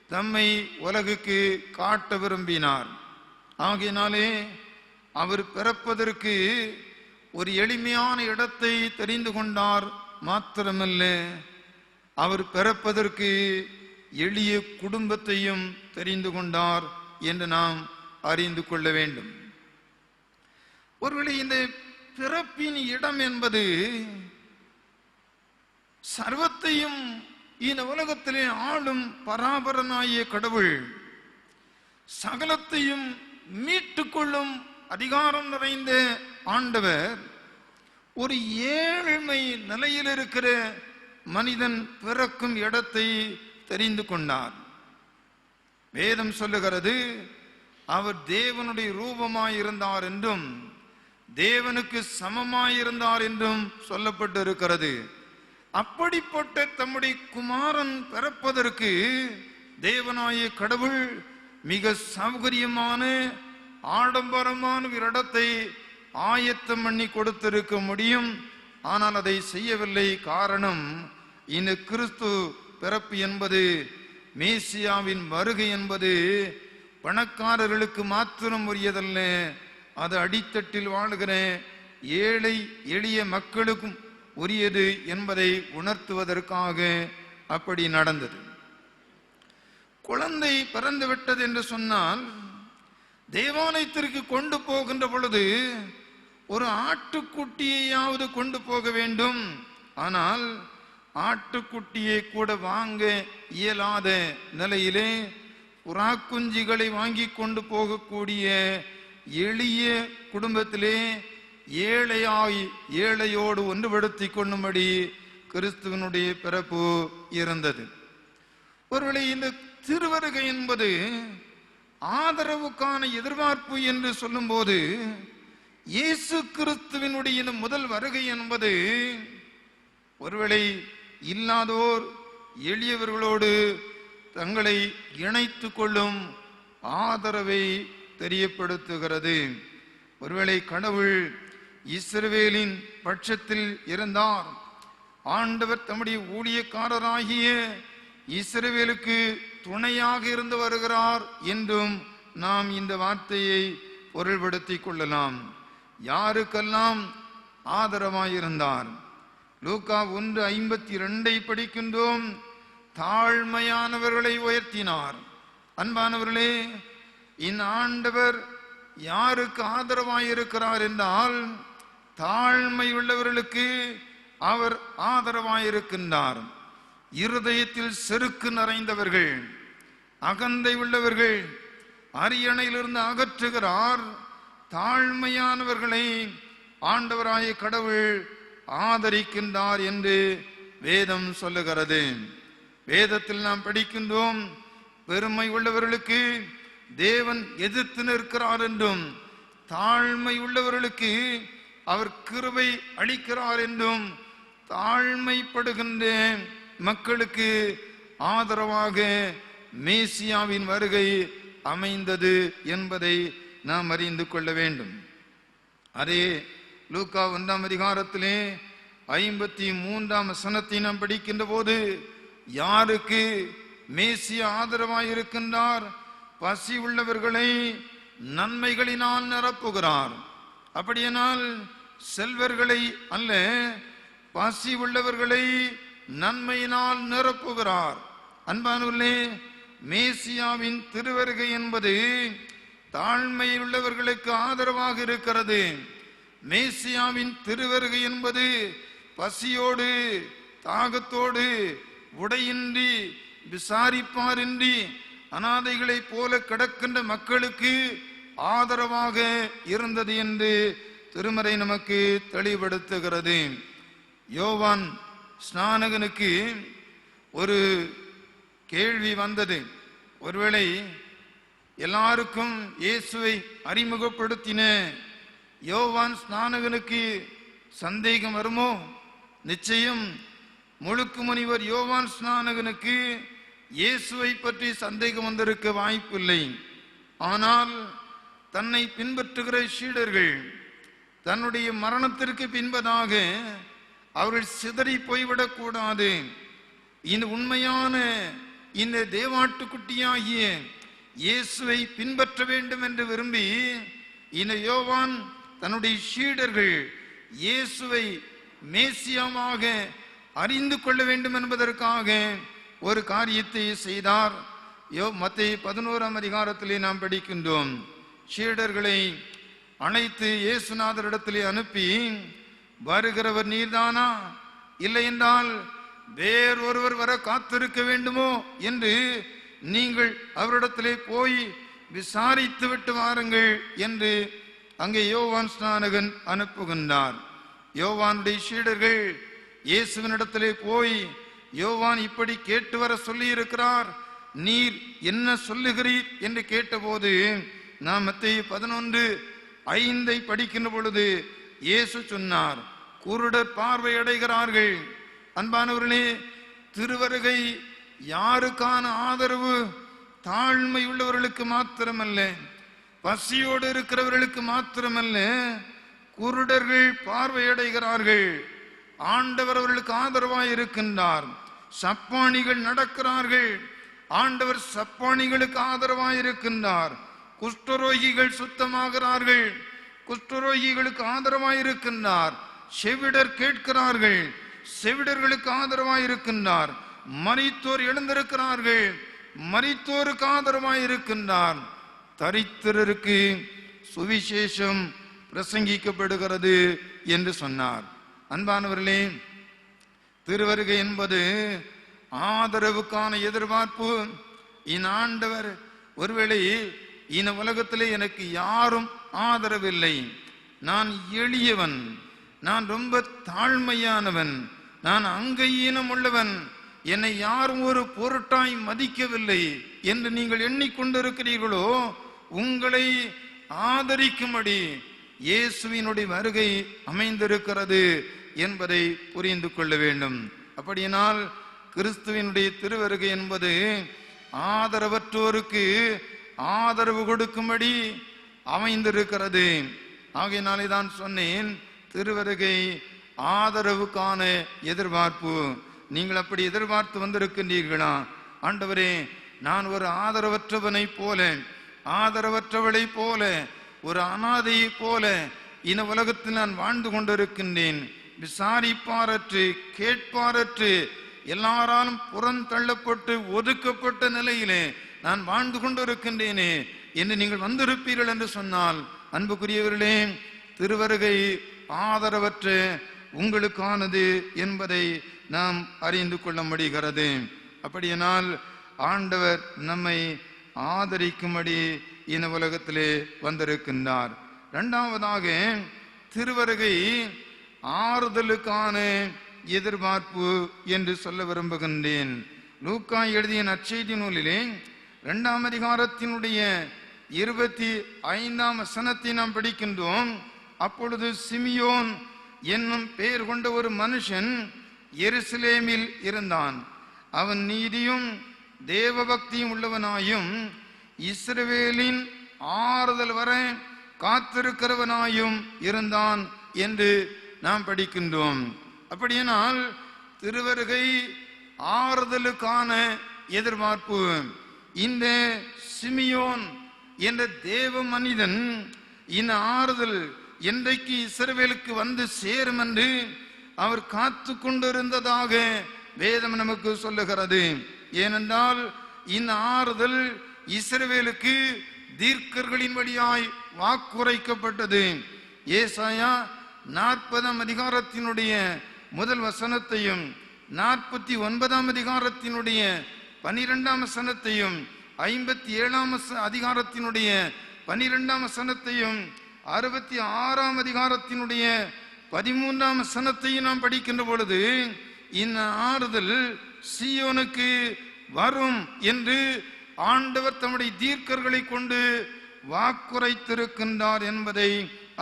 தம்மை உலகுக்கு காட்ட விரும்பினார். ஆகையினாலே அவர் பிறப்பதற்கு ஒரு எளிமையான இடத்தை தெரிந்து கொண்டார். மாத்திரமல்ல, அவர் பிறப்பதற்கு எளிய குடும்பத்தையும் தெரிந்து கொண்டார் என்று நாம் அறிந்து கொள்ள வேண்டும். ஒருவேளை இந்த பிறப்பின் இடம் என்பது சர்வத்தையும் இந்த உலகத்திலே ஆளும் பராபரனாகிய கடவுள், சகலத்தையும் மீட்டுக்கொள்ளும் அதிகாரம் நிறைந்த ஆண்டவர், ஒரு ஏழ்மை நிலையில் இருக்கிற மனிதன் பிறக்கும் இடத்தை தெரிந்து கொண்டார். வேதம் சொல்லுகிறது, அவர் தேவனுடைய ரூபமாயிருந்தார் என்றும் தேவனுக்கு சமமாயிருந்தார் என்றும் சொல்லப்பட்டு இருக்கிறது. அப்படிப்பட்ட தம்முடைய குமாரன் பிறப்பதற்கு தேவனாய கடவுள் மிக சௌகரியமான ஆடம்பரமான ஒரு இடத்தை ஆயத்தம் பண்ணி கொடுத்திருக்க முடியும். ஆனால் அதை செய்யவில்லை. காரணம், இந்த கிறிஸ்து பிறப்பு என்பது, மேசியாவின் வருகை என்பது பணக்காரர்களுக்கு மாத்திரம் உரியதல்ல. அது அடித்தட்டில் வாழ்கிற ஏழை எளிய மக்களுக்கும் உரியது என்பதை உணர்த்துவதற்காக அப்படி நடந்தது. குழந்தை பிறந்து விட்டது என்று சொன்னால் தேவாலயத்திற்கு கொண்டு போகின்ற பொழுது ஒரு ஆட்டுக்குட்டியையாவது கொண்டு போக வேண்டும். ஆனால் ஆட்டுக்குட்டியை கூட வாங்க இயலாத நிலையிலே புறாக்குஞ்சிகளை வாங்கி கொண்டு போகக்கூடிய எளிய குடும்பத்திலே ஏழையோடு ஒன்றுபடுத்தி கொள்ளும்படி கிறிஸ்துவனுடைய பிறப்பு இருந்தது. ஒருவேளை இந்த திருவருகை என்பது ஆதரவுக்கான எதிர்பார்ப்பு என்று சொல்லும் போது, இயேசு கிறிஸ்துவினுடைய இந்த முதல் வருகை என்பது ஒருவேளை இல்லாதோர் எளியவர்களோடு தங்களை இணைத்து கொள்ளும் ஆதரவை தெரியப்படுத்துகிறது. ஒருவேளை கடவுள் இஸ்ரவேலின் பட்சத்தில் இருந்தார், ஆண்டவர் தம்முடைய ஊழியக்காரராகிய இஸ்ரவேலுக்கு துணையாக இருந்து வருகிறார் என்றும் நாம் இந்த வார்த்தையை பொருள்படுத்திக் கொள்ளலாம். யாருக்கெல்லாம் ஆதரவாயிருந்தார்? லூக்கா 1:52 படிக்கின்றோம். தாழ்மையானவர்களை உயர்த்தினார். அன்பானவர்களே, இந்த ஆண்டவர் யாருக்கு ஆதரவாயிருக்கிறார் என்றால், தாழ்மை உள்ளவர்களுக்கு அவர் ஆதரவாயிருக்கின்றார். இருதயத்தில் செருக்கு நிறைந்தவர்கள், அகந்தை உள்ளவர்கள் அரியணையிலிருந்து அகற்றுகிறார். தாழ்மையானவர்களை ஆண்டவராய கடவுள் ஆதரிக்கின்றார் என்று வேதம் சொல்லுகிறது. வேதத்தில் நாம் படிக்கின்றோம், பெருமை உள்ளவர்களுக்கு தேவன் எதிர்த்து நிற்கிறார் என்றும், தாழ்மை உள்ளவர்களுக்கு அவர் கிருபை அளிக்கிறார் என்றும், தாழ்மைப்படுகின்ற மக்களுக்கு ஆதரவாக மேசியாவின் வருகை அமைந்தது என்பதை நாம் அறிந்து கொள்ள வேண்டும். அதே லூக்கா 1 அதிகாரத்திலே 53 வசனத்தை நாம் படிக்கின்ற போது, யாருக்கு மேசியா ஆதரவாயிருக்கின்றார்? பசி உள்ளவர்களை நன்மைகளினால் நிரப்புகிறார். அப்படியானால் செல்வர்களை அல்ல, பசி உள்ளவர்களை நன்மையினால் நிரப்புகிறார். அன்பானவர்களே, மேசியாவின் திருவருகை என்பது தாழ்மையில் உள்ளவர்களுக்கு ஆதரவாக இருக்கிறது. மேசியாவின் திருவருகை என்பது பசியோடு தாகத்தோடு உடையின்றி விசாரிப்பாரின்றி அனாதைகளைப் போல கிடக்கின்ற மக்களுக்கு ஆதரவாக இருந்தது என்று திருமறை நமக்கு தெளிவுபடுத்துகிறது. யோவான் ஸ்நானகனுக்கு ஒரு கேள்வி வந்தது. ஒருவேளை எல்லாருக்கும் இயேசுவை அறிமுகப்படுத்தின யோவான் ஸ்நானகனுக்கு சந்தேகம் வருமோ? நிச்சயம் முழுக்கு முனிவர் யோவான் ஸ்நானகனுக்கு இயேசுவை பற்றி சந்தேகம் வந்திருக்க வாய்ப்பில்லை. ஆனால் தன்னை பின்பற்றுகிற சீடர்கள் தன்னுடைய மரணத்திற்கு பின்பதாக அவர்கள் சிதறி போய்விடக் கூடாது, இந்த உண்மையான இந்த தேவாட்டுக்குட்டியாகிய இயேசுவை பின்பற்ற வேண்டும் என்று விரும்பி இந்த யோவான் தன்னுடைய சீடர்கள் இயேசுவை மேசியாவாக அறிந்து கொள்ள வேண்டும் என்பதற்காக ஒரு காரியத்தை செய்தார். மத்தேயு 11ஆம் அதிகாரத்திலே நாம் படிக்கின்றோம். சீடர்களை அழைத்து இயேசுநாதரிடத்திலே அனுப்பி, வருகிறவர் நீர்தானா, இல்லை என்றால் வேறொருவர் வர காத்திருக்க வேண்டுமோ என்று நீங்கள் அவரிடத்திலே போய் விசாரித்து விட்டு வாருங்கள் என்று அங்கே யோவான் ஸ்நானகன் அனுப்புகின்றார். யோவானுடைய சீடர்கள் இயேசுவினிடத்திலே போய், யோவான் இப்படி கேட்டு வர சொல்லி இருக்கிறார், நீர் என்ன சொல்லுகிறீர் என்று கேட்டபோது, நாம் மத்தேயு 11:5 படிக்கின்ற பொழுது இயேசு சொன்னார், குருடர் பார்வை அடைகிறார்கள். அன்பானவர்களே, திருவருகை யாருக்கான ஆதரவு? தாழ்மை உள்ளவர்களுக்கு மாத்திரமல்ல, பசியோடு இருக்கிறவர்களுக்கு மாத்திரமல்ல, குருடர்கள் பார்வையடைகிறார்கள். ஆண்டவர் அவர்களுக்கு ஆதரவாய் இருக்கின்றார். சப்பானிகள் நடக்கிறார்கள், ஆண்டவர் சப்பானிகளுக்கு ஆதரவாய் இருக்கின்றார். குஷ்டரோகிகள் சுத்தமாகிறார்கள், குஷ்டரோகிகளுக்கு ஆதரவாய் இருக்கின்றார். செவிடர் கேட்கிறார்கள், செவிடர்களுக்கு ஆதரவாய் இருக்கின்றார். மரித்தோர் எழுந்திருக்கிறார்கள், மரித்தோருக்கு ஆதரவாய் இருக்கின்றார். தரித்திரருக்கு சுவிசேஷம் பிரசங்கிக்கப்படுகிறது என்று சொன்னார். அன்பானவர்களே, திருவருகை என்பது ஆதரவுக்கான எதிர்பார்ப்பு. இந்த ஆண்டவர் ஒருவேளை இந்த உலகத்திலே எனக்கு யாரும் ஆதரவில்லை, நான் எளியவன், நான் ரொம்ப தாழ்மையானவன், நான் அங்கீனம் உள்ளவன், என்னை யாரும் ஒரு பொருட்டாய் மதிக்கவில்லை என்று நீங்கள் எண்ணிக்கொண்டிருக்கிறீர்களோ, உங்களை ஆதரிக்கும்படி இயேசுவினுடைய வருகை அமைந்திருக்கிறது என்பதை புரிந்து கொள்ள வேண்டும். அப்படியானால் கிறிஸ்துவினுடைய திருவருகை என்பது ஆதரவற்றோருக்கு ஆதரவு கொடுக்கும்படி அமைந்திருக்கிறது. ஆகையினாலே தான் சொன்னேன், திருவருகை ஆதரவுக்கான எதிர்பார்ப்பு. நீங்கள் அப்படி எதிர்பார்த்து வந்திருக்கின்றீர்களா? ஆண்டவரே, நான் ஒரு ஆதரவற்றவனை போல, ஆதரவற்றவளை போல, ஒரு அனாதையை போல இந்த உலகத்தில் நான் வாழ்ந்து கொண்டிருக்கின்றேன். விசாரிப்பாரற்று, கேட்பாரற்று, எல்லாராலும் புறந்தள்ளப்பட்டு ஒதுக்கப்பட்ட நிலையிலே நான் வாழ்ந்து கொண்டிருக்கின்றேனே என்று நீங்கள் வந்திருப்பீர்கள் என்று சொன்னால், அன்புக்குரியவர்களே, திருவருகை ஆதரவற்ற உங்களுக்கானது என்பதை நாம் அறிந்து கொள்ள முடிகிறது. அப்படியானால் ஆண்டவர் நம்மை ஆதரிக்கும்படி இந்த உலகத்திலே வந்திருக்கின்றார். இரண்டாவதாக, திருவருகை ஆறுதலுக்கான எதிர்பார்ப்பு என்று சொல்ல விரும்புகின்றேன். லூக்கா எழுதிய நற்செய்தி நூலிலே 2ஆம் அதிகாரத்தினுடைய 25ஆம் வசனத்தை நாம் படிக்கின்றோம். அப்பொழுது சிமியோன் என்னும் பெயர் கொண்ட ஒரு மனுஷன் எருசலேமில் இருந்தான். அவன் நீதியும் தேவபக்தியும் உள்ளவனாயும் இஸ்ரவேலின் ஆறுதல் வர காத்திருக்கிறவனாயும் இருந்தான் என்று நாம் படிக்கின்றோம். அப்படியானால் திருவருகை ஆறுதலுக்கான எதிர்பார்ப்பு. இந்த சிமியோன் என்ற தேவ மனிதன் இந்த ஆறுதல் என்றைக்கு இஸ்ரவேலுக்கு வந்து சேரும் என்று அவர் காத்து கொண்டிருந்ததாக வேதம் நமக்கு சொல்லுகிறது. ஏனென்றால் இந்த ஆறுதல் இஸ்ரவேலுக்கு தீர்க்கர்களின் வழியாய் வாக்குரைக்கப்பட்டது. ஏசாயா 40 அதிகாரத்தினுடைய முதல் வசனத்தையும் 49 அதிகாரத்தினுடைய 12 வசனத்தையும் 57 அதிகாரத்தினுடைய 12 வசனத்தையும் 66 அதிகாரத்தினுடைய 13 வசனத்தையும் நாம் படிக்கின்ற பொழுது இந்த ஆறுதல் சீயோனுக்கு வரும் என்று ஆண்டவர் தம்முடைய தீர்க்கர்களை கொண்டு வாக்குரைத்திருக்கின்றார் என்பதை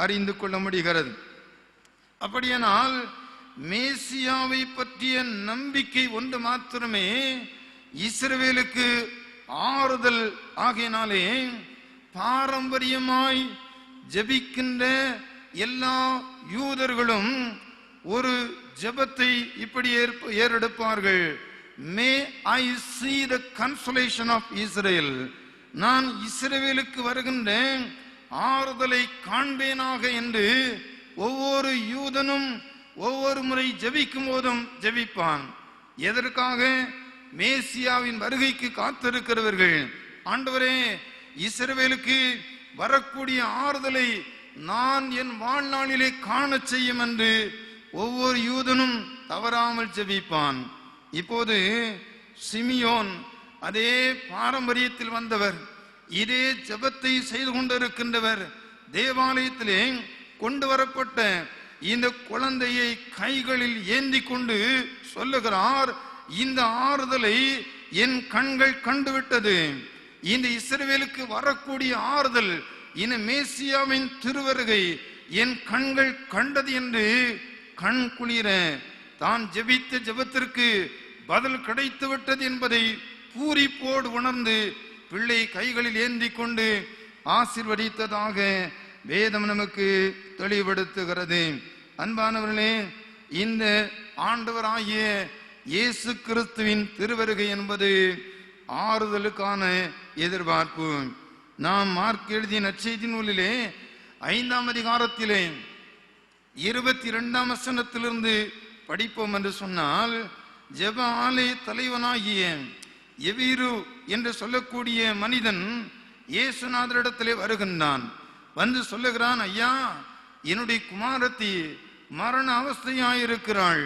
அறிந்து கொள்ள முடிகிறது. அப்படியானால் மேசியாவை பற்றிய நம்பிக்கை ஒன்று மாத்திரமே இஸ்ரவேலுக்கு ஆறுதல் ஆகையினாலே பாரம்பரியமாய் ஜெபிக்கின்ற எல்லா யூதர்களும் ஒரு ஜெபத்தை இப்படி ஏறெடுப்பார்கள். மே ஐ see the consolation of Israel. நான் இஸ்ரவேலுக்கு வருகின்ற ஆறுதலை காண்பேனாக என்று ஒவ்வொரு யூதனும் ஒவ்வொரு முறை ஜெபிக்கும் போதும் ஜெபிப்பான். எதற்காக? மேசியாவின் வருகைக்கு காத்திருக்கிறவர்கள். ஆண்டவரே, இஸ்ரவேலுக்கு வரக்கூடிய ஆறுதலை நான் என் வாழ்நாளிலே காண செய்யும் என்று ஒவ்வொரு யூதனும் தவறாமல் ஜெபிப்பான். இப்போது சிமியோன் அதே பாரம்பரியத்தில் வந்தவர், இதே ஜெபத்தை செய்து கொண்டிருக்கின்றவர். தேவாலயத்திலே கொண்டு வரப்பட்ட இந்த குழந்தையை கைகளில் ஏந்தி கொண்டு சொல்லுகிறார், இந்த ஆறுதலை என் கண்கள் கண்டுவிட்டது. இந்த இஸ்ரவேலுக்கு வரக்கூடிய ஆறுதல், இந்த மேசியாவின் திருவருகை என் கண்கள் கண்டது என்று கண் குளிர தான் ஜெபித்த ஜெபத்திற்கு பதில் கிடைத்து விட்டது என்பதை பூரிப்போடு உணர்ந்து பிள்ளை கைகளில் ஏந்தி கொண்டு ஆசீர்வதித்ததாக வேதம் நமக்கு தெளிவுபடுத்துகிறது. அன்பானவர்களே, இந்த ஆண்டவராகிய இயேசு கிறிஸ்துவின் திருவருகை என்பது ஆறுதலுக்கான எதிர்பார்ப்பு. நாம் மார்க் எழுதிய நற்செய்தி நூலிலே 5 அதிகாரத்திலே 22 வசனத்திலிருந்து படிப்போம் என்று சொன்னால், ஜெப ஆலய தலைவனாகிய எவீரு என்று சொல்லக்கூடிய மனிதன் இயேசுநாதரிடத்திலே வருகின்றான். வந்து சொல்லுகிறான், ஐயா, என்னுடைய குமாரத்தி மரண அவஸ்தையாயிருக்கிறாள்,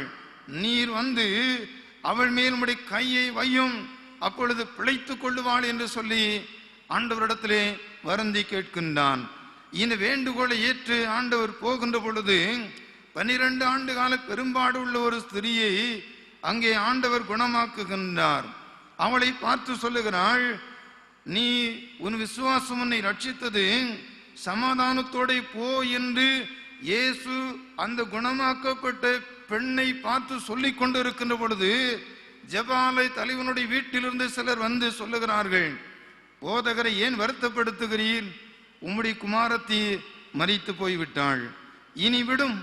நீர் வந்து அவள் மேல் உம்முடைய கையை வையும், அப்பொழுது பிழைத்துக் கொள்ளுவாள் என்று சொல்லி ஆண்டவரிடத்திலே வருந்தி கேட்கின்றான். இந்த வேண்டுகோளை ஏற்று ஆண்டவர் போகின்ற பொழுது 12 ஆண்டு கால பெரும்பாடு உள்ள ஒரு ஸ்திரியை அங்கே ஆண்டவர் குணமாக்குகின்றார். அவளை பார்த்து சொல்லுகிறாள், நீ உன் விசுவாசம் உன்னை ரட்சித்தது, சமாதானத்தோட போ என்று இயேசு அந்த குணமாக்கப்பட்ட பெண்ணை பார்த்து சொல்லிக் கொண்டிருக்கின்ற பொழுது ஜெபாலய தலைவனுடைய வீட்டிலிருந்து சிலர் வந்து சொல்லுகிறார்கள், போதகரை ஏன் வருத்தப்படுத்துகிறீர்? உம்முடைய குமாரத்தி மரித்து போய்விட்டாள், இனி விடும்,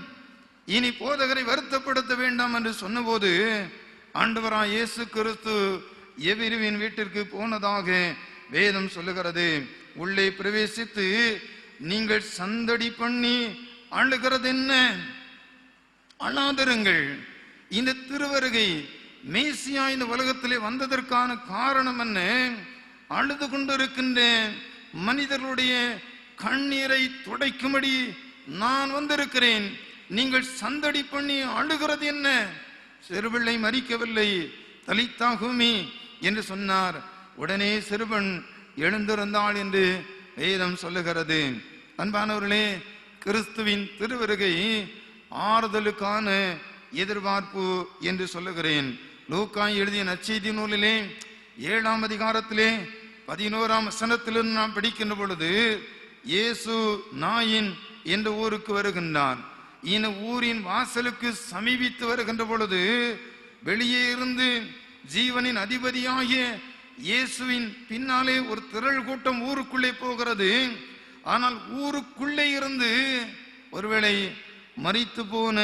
இனி போதகரை வருத்தப்படுத்த வேண்டாம் என்று சொன்னபோது ஆண்டவராய் இயேசு கிறிஸ்து எவிருவின் வீட்டிற்கு போனதாக வேதம் சொல்லுகிறது. உள்ளே பிரவேசித்து, நீங்கள் சந்தடி பண்ணி அழுகிறது என்ன? அழாதிருங்கள். இந்த திருவருகை மேசியா இந்த உலகத்திலே வந்ததற்கான காரணம் என்ன? அழுது கொண்டிருக்கின்ற மனிதர்களுடைய கண்ணீரை துடைக்கும்படி நான் வந்திருக்கிறேன். நீங்கள் சந்தடி பண்ணி அழுகிறது என்ன? சிறுபிள்ளை மரிக்கவில்லை, தலித்தாகுமி என்று சொன்னார். உடனே சிறுவன் எழுந்திருந்தாள் என்று வேதம் சொல்லுகிறது. அன்பானவர்களே, கிறிஸ்துவின் திருவருகை ஆறுதலுக்கான எதிர்பார்ப்பு என்று சொல்லுகிறேன். லூக்கா எழுதிய நற்செய்தி நூலிலே 7 அதிகாரத்திலே 11 வசனத்திலிருந்து நாம் படிக்கின்ற பொழுது, இயேசு நாயின் என்ற ஊருக்கு வருகின்றார். இந்த ஊரின் வாசலுக்கு சமீபித்து வருகின்ற பொழுது வெளியே இருந்து ஜீவனின் அதிபதியாகிய இயேசுவின் பின்னாலே ஒரு திரள் கூட்டம் ஊருக்குள்ளே போகிறது. ஆனால் ஊருக்குள்ளே இருந்து ஒருவேளை மரித்து போன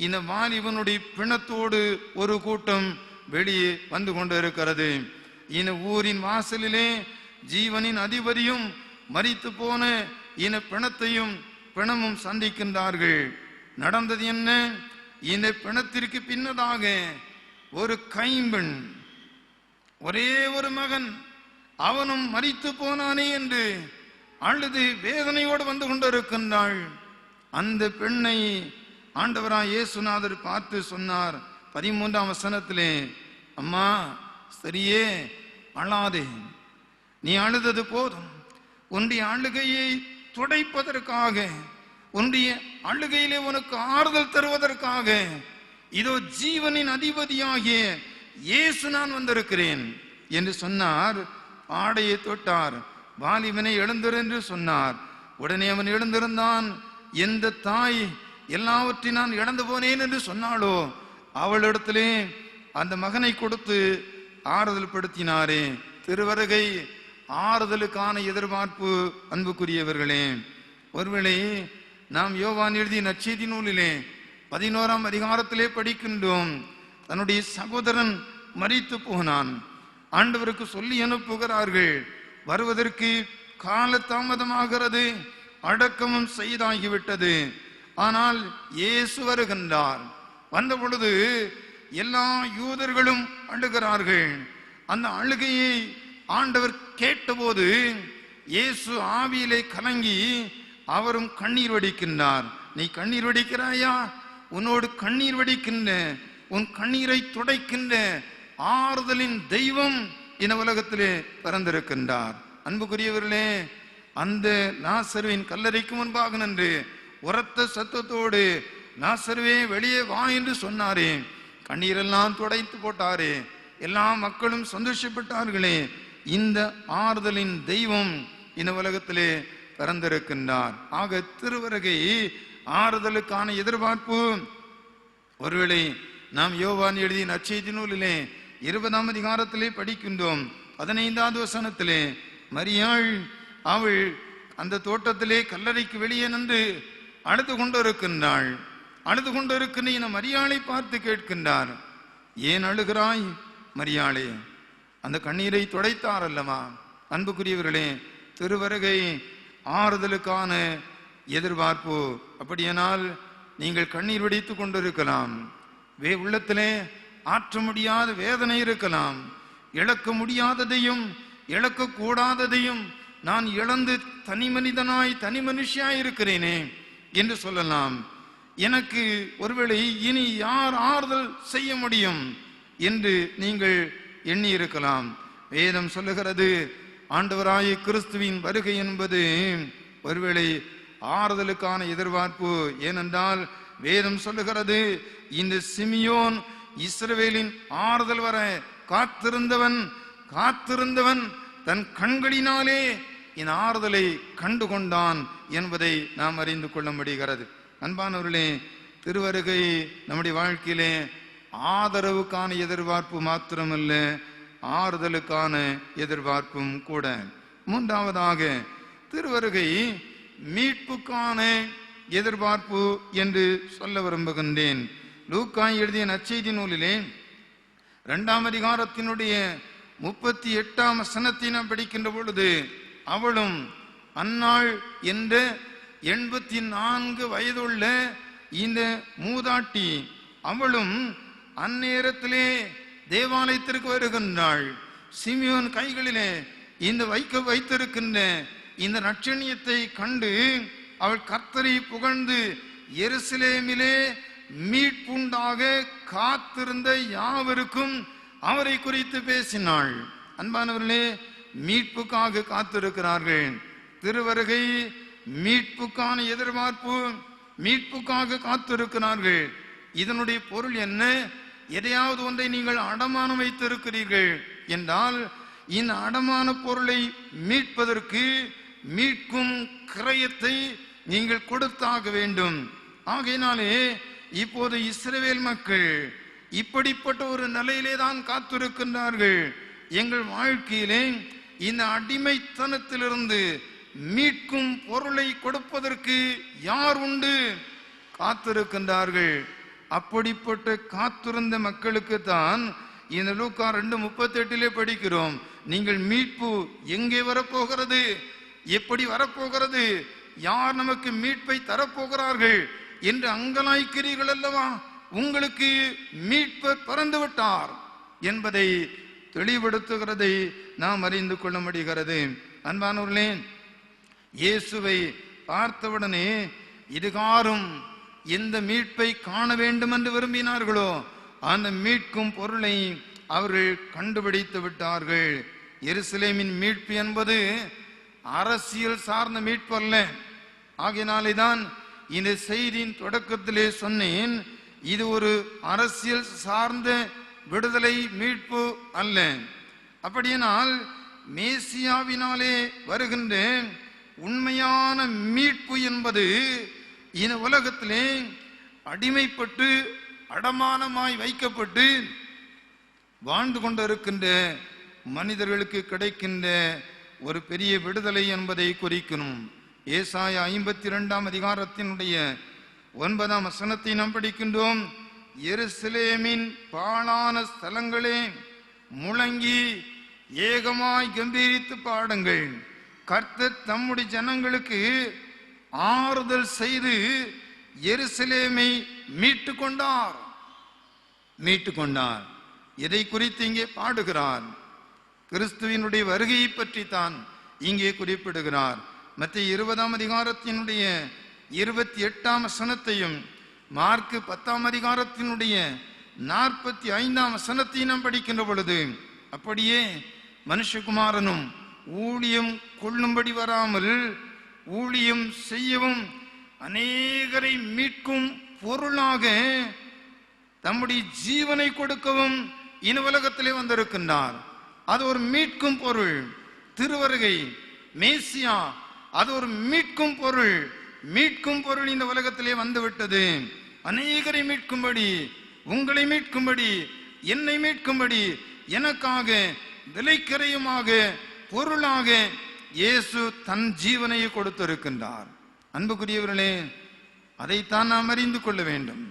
இந்த வாலிபனுடைய பிணத்தோடு ஒரு கூட்டம் வெளியே வந்து கொண்டிருக்கிறது. இந்த ஊரின் வாசலிலே ஜீவனின் அதிபதியும் மரித்து போன இந்த பிணத்தையும் பிணமும் சந்திக்கின்றார்கள். நடந்தது என்ன? இந்த பிணத்திற்கு பின்னதாக ஒரு கைம்பெண், ஒரே ஒரு மகன், அவனும் மரித்து போனானே என்று அழுது வேதனையோடு வந்து கொண்டிருக்கின்றாள். அந்த பெண்ணை ஆண்டவராய் இயேசுநாதர் பார்த்து சொன்னார் 13ஆம் வசனத்திலே, அம்மா சரியே, அழாதே, நீ அழுதது போதும். உன்னுடைய அழுகையை துடைப்பதற்காக, உன்னுடைய அழுகையிலே உனக்கு ஆறுதல் தருவதற்காக இதோ ஜீவனின் அதிபதியாகிய இயேசு நான் வந்திருக்கிறேன் என்று சொன்னார். ஆடையை தொட்டார். வாலிபனை எழுந்திரு என்று சொன்னார். உடனே அவன் எழுந்திருந்தான். எந்த தாய் எல்லாவற்றையும் நான் இழந்து போனேன் என்று சொன்னாளோ அவளிடத்திலே அந்த மகனை கொடுத்து ஆறுதல் படுத்தினாரே. திருவருகை ஆறுதலுக்கான எதிர்பார்ப்பு. அன்புக்குரியவர்களே, ஒருவேளை நாம் யோவான் எழுதிய நற்செய்தி நூலிலே 11ஆம் அதிகாரத்திலே படிக்கின்றோம். தன்னுடைய சகோதரன் மரித்து போனான். ஆண்டவருக்கு சொல்லி அனுப்புகிறார்கள், வருவதற்கு கால தாமதமாகிறது, அடக்கமும் செய்தாகிவிட்டது. ஆனால் இயேசு வருகின்றார். வந்த பொழுது எல்லா யூதர்களும் அழுகிறார்கள். அந்த அழுகையை ஆண்டவர் கேட்டபோது இயேசு ஆவியிலே கலங்கி அவரும் கண்ணீர் வடிக்கின்றார். நீ கண்ணீர் வடிக்கிறாயா? உன்னோடு கண்ணீர் வடிக்கின்ற, உன் கண்ணீரை துடைக்கின்ற ஆறுதலின் தெய்வம் இந்த உலகத்திலே பிறந்திருக்கின்றார். அன்புக்குரியவர்களே, அந்த லாசருவின் கல்லறைக்கு முன்பாக நின்று உரத்த சத்தத்தோடு லாசருவே வெளியே வா என்று சொன்னாரே. கண்ணீரெல்லாம் துடைத்து போட்டாரே. எல்லா மக்களும் சந்தோஷப்பட்டார்களே. இந்த ஆறுதலின் தெய்வம் இந்த உலகத்திலே பிறந்திருக்கின்றார். ஆக திருவருகை ஆறுதலுக்கான எதிர்பார்ப்பு. ஒருவேளை நாம் யோவான் எழுதிய நற்செய்தி நூலிலே 20ஆம் அதிகாரத்திலே படிக்கின்றோம். 15வது வசனத்திலே மரியாள் அவள் அந்த தோட்டத்திலே கல்லறைக்கு வெளியே நின்று அழுது கொண்டிருக்கின்றாள். அழுது கொண்டிருக்கின்ற இந்த மரியாளை பார்த்து கேட்கின்றார், ஏன் அழுகிறாய் மரியாளே? அந்த கண்ணீரை துடைத்தார் அல்லவா? அன்புக்குரியவர்களே, திருவருகை ஆறுதலுக்கான எதிர்பார்ப்பு. அப்படியானால் நீங்கள் கண்ணீர் வடித்துக் கொண்டிருக்கலாம். உள்ளத்திலே ஆற்ற முடியாத வேதனை இருக்கலாம். இழக்க முடியாததையும் இழக்க கூடாததையும் நான் இழந்து தனி மனிதனாய் தனி மனுஷியாய் இருக்கிறேனே என்று சொல்லலாம். எனக்கு ஒருவேளை இனி யார் ஆறுதல் செய்ய முடியும் என்று நீங்கள் எண்ணி இருக்கலாம். வேதம் சொல்லுகிறது, ஆண்டவராய கிறிஸ்துவின் வருகை என்பது ஒருவேளை ஆறுதலுக்கான எதிர்பார்ப்பு. ஏனென்றால் வேதம் சொல்லுகிறது, இந்த சிமியோன் இஸ்ரவேலின் ஆறுதல் வர காத்திருந்தவன் தன் கண்களினாலே இந்த ஆறுதலை கண்டு கொண்டான் என்பதை நாம் அறிந்து கொள்ள முடிகிறது. அன்பானவர்களே, திருவருகை நம்முடைய வாழ்க்கையிலே ஆதரவுக்கான எதிர்பார்ப்பு மாத்திரமல்ல, ஆறுதலுக்கான எதிர்பார்ப்பும் கூட. மூன்றாவதாக திருவருகை மீட்புக்கான எதிர்பார்ப்பு என்று சொல்ல விரும்புகின்றேன். லூக்கா எழுதிய நற்செய்தி நூலிலே 2ஆம் அதிகாரத்தினுடைய 38ஆம் வசனத்தை நாம் படிக்கின்ற பொழுது, அவளும் அன்னாள் என்ற 84 வயதுள்ள இந்த மூதாட்டி, அவளும் அந்நேரத்திலே தேவாலயத்திற்கு வருகின்றாள். சிமியோன் கைகளிலே இந்த வைத்திருக்கின்ற இந்த நற்செய்தியை கண்டு அவள் கர்த்தரை புகழ்ந்து எருசலேமிலே மீட்புண்டாக காத்திருந்த யாவருக்கும் அவரை குறித்து பேசினாள். அன்பானவர்களே, மீட்புக்காக காத்திருக்கிறார்கள். திருவருகை மீட்புக்கான எதிர்பார்ப்பு, மீட்புக்காக காத்திருக்கிறார்கள். இதனுடைய பொருள் என்ன? எதையாவது ஒன்றை நீங்கள் அடமானம் வைத்திருக்கிறீர்கள் என்றால் இந்த அடமான பொருளை மீட்பதற்கு மீட்கும் கிரயத்தை நீங்கள் கொடுத்தாக வேண்டும். ஆகையினாலே இப்போது இஸ்ரவேல் மக்கள் இப்படிப்பட்ட ஒரு நிலையிலே தான் காத்திருக்கின்றார்கள். எங்கள் வாழ்க்கையிலே இந்த அடிமைத்தனத்திலிருந்து மீட்கும் பொருளை கொடுப்பதற்கு யார் உண்டு? காத்திருக்கின்றார்கள். அப்படிப்பட்ட காத்திருந்த மக்களுக்கு தான் இந்த லூக்கா 2:38 படிக்கிறோம், நீங்கள் மீட்பு எங்கே வரப்போகிறது, எப்படி வரப்போகிறது யார் நமக்கு மீட்பை தரப்போகிறார்கள் என்று அங்கலாய்க்கிறீர்கள் அல்லவா? உங்களுக்கு மீட்பர் பிறந்து விட்டார் என்பதை தெளிவுபடுத்துகிறதை நாம் அறிந்து கொள்ள முடிகிறது. அன்பானவர்களே, இயேசுவை பார்த்தவுடனே இதுகாரும் எந்த மீட்பை காண வேண்டும் என்று விரும்பினார்களோ அந்த மீட்கும் பொருளை அவர்கள் கண்டுபிடித்து விட்டார்கள். எருசலேமின் மீட்பு என்பது அரசியல் சார்ந்த மீட்பு அல்ல. ஆகையினாலே தான் இந்த செய்தியின் தொடக்கத்திலே சொன்னேன், இது ஒரு அரசியல் சார்ந்த விடுதலை மீட்பு அல்ல. அப்படியானால் மேசியாவினாலே வருகின்ற உண்மையான மீட்பு என்பது இந்த உலகத்திலே அடிமைப்பட்டு அடமானமாய் வைக்கப்பட்டு வாழ்ந்து கொண்டிருக்கின்ற மனிதர்களுக்கு கிடைக்கின்ற ஒரு பெரிய விடுதலை என்பதை குறிக்கணும். ஏசாயா 52 அதிகாரத்தினுடைய 9 வசனத்தை நாம் படிக்கின்றோம். எருசலேமின் பாழான ஸ்தலங்களே, முழங்கி ஏகமாய் கம்பீரித்து பாடுங்கள். கர்த்தர் தம்முடைய ஜனங்களுக்கு ஆறுதல் செய்து எருசலேமை மீட்டு கொண்டார். எதை குறித்து இங்கே பாடுகிறார்? கிறிஸ்துவினுடைய வருகையை பற்றி தான் இங்கே குறிப்பிடுகிறார். மத்திய 20 அதிகாரத்தினுடைய 28 வசனத்தையும் மார்க்கு 10 அதிகாரத்தினுடைய 45 வசனத்தையும் நாம் படிக்கின்ற பொழுது, அப்படியே மனுஷகுமாரனும் ஊழியம் கொள்ளும்படி வராமல் ஊழியம் செய்யவும் அநேகரை மீட்கும் பொருளாக தம்முடைய ஜீவனை கொடுக்கவும் இந்த உலகத்திலே வந்திருக்கின்றார். அது ஒரு மீட்கும் பொருள். திருவருகை மேசியா அது ஒரு மீட்கும் பொருள். மீட்கும் பொருள் இந்த உலகத்திலே வந்துவிட்டது. அநேகரை மீட்கும்படி, உங்களை மீட்கும்படி, என்னை மீட்கும்படி, எனக்காக விலைக்கரையுமாக பொருளாக இயேசு தன் ஜீவனை கொடுத்திருக்கின்றார். அன்புக்குரியவர்களே, அதைத்தான் நாம் அறிந்து கொள்ள வேண்டும்.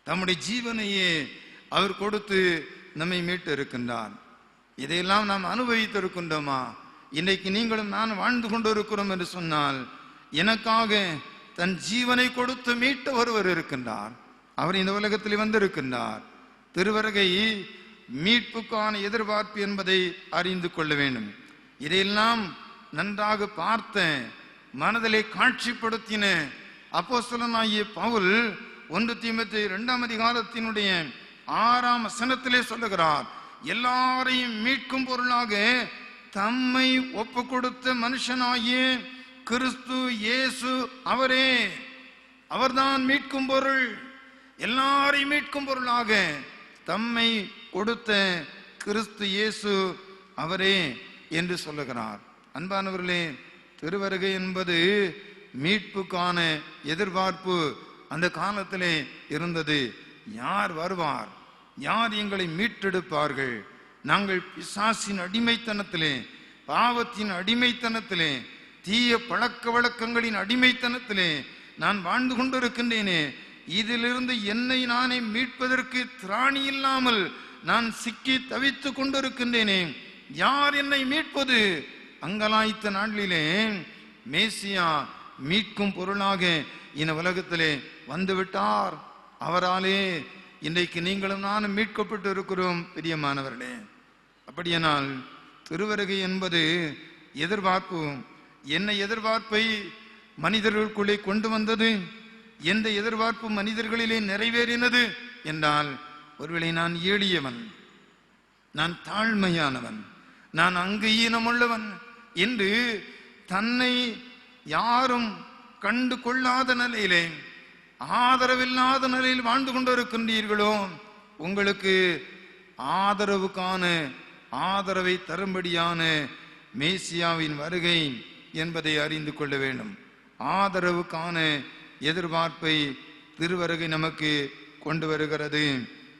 தம்முடைய ஜீவனையே அவர் கொடுத்து நம்மை மீட்டு இருக்கின்றார். இதையெல்லாம் நாம் அனுபவித்திருக்கின்றோமா? இன்றைக்கு நீங்களும் நான் வாழ்ந்து கொண்டு இருக்கிறோம் என்று சொன்னால், எனக்காக தன் ஜீவனை கொடுத்து மீட்ட ஒருவர் இருக்கின்றார். அவர் இந்த உலகத்தில் வந்திருக்கின்றார். திருவருகை மீட்புக்கான எதிர்பார்ப்பு என்பதை அறிந்து கொள்ள வேண்டும். இதையெல்லாம் நன்றாக பார்த்த, மனதிலே காட்சிப்படுத்தின அப்போஸ்தலனாகிய பவுல் 1 தீமோத்தேயு 2 அதிகாரத்தினுடைய 6 வசனத்திலே சொல்லுகிறார், எல்லாரையும் மீட்கும் பொருளாக தம்மை ஒப்பு கொடுத்த மனுஷனாகிய கிறிஸ்து இயேசு அவரே. அவர்தான் மீட்கும் பொருள். எல்லாரையும் மீட்கும் பொருளாக தம்மை கொடுத்த கிறிஸ்து இயேசு அவரே என்று சொல்லுகிறார். அன்பானவர்களே, திருவருகை என்பது மீட்புக்கான எதிர்பார்ப்பு அந்த காலத்திலே இருந்தது. யார் வருவார்? யார் எங்களை மீட்டெடுப்பார்கள்? நாங்கள் பிசாசின் அடிமைத்தனத்திலே, பாவத்தின் அடிமைத்தனத்திலே, தீய பழக்க வழக்கங்களின் அடிமைத்தனத்திலே நான் வாழ்ந்து கொண்டிருக்கின்றேனே. இதிலிருந்து என்னை நானே மீட்பதற்கு திராணி இல்லாமல் நான் சிக்கி தவித்து கொண்டிருக்கின்றேனே. யார் என்னை மீட்பது? அங்கலாய்த்த நாளிலே மேசியா மீட்கும் பொருளாக இந்த உலகத்திலே வந்துவிட்டார். அவராலே இன்றைக்கு நீங்களும் நானும் மீட்கப்பட்டு இருக்கிறோம் பிரியமானவர்களே. அப்படியானால் திருவருகை என்பது எதிர்பார்ப்பு. என்ன எதிர்பார்ப்பை மனிதர்களுக்குள்ளே கொண்டு வந்தது? எந்த எதிர்பார்ப்பு மனிதர்களிலே நிறைவேறினது என்றால், ஒருவேளை நான் எளியவன், நான் தாழ்மையானவன், நான் அங்கு ஈனமுள்ளவன் என்று தன்னை யாரும் கண்டு கொள்ளாத நிலையிலே, ஆதரவில்லாத நிலையில் வாழ்ந்து கொண்டிருக்கின்றீர்களோ, உங்களுக்கு ஆதரவுக்கான ஆதரவை தரும்படியான மேசியாவின் வருகை என்பதை அறிந்து கொள்ள வேண்டும். ஆதரவுக்கான எதிர்பார்ப்பை திருவருகை நமக்கு கொண்டு வருகிறது.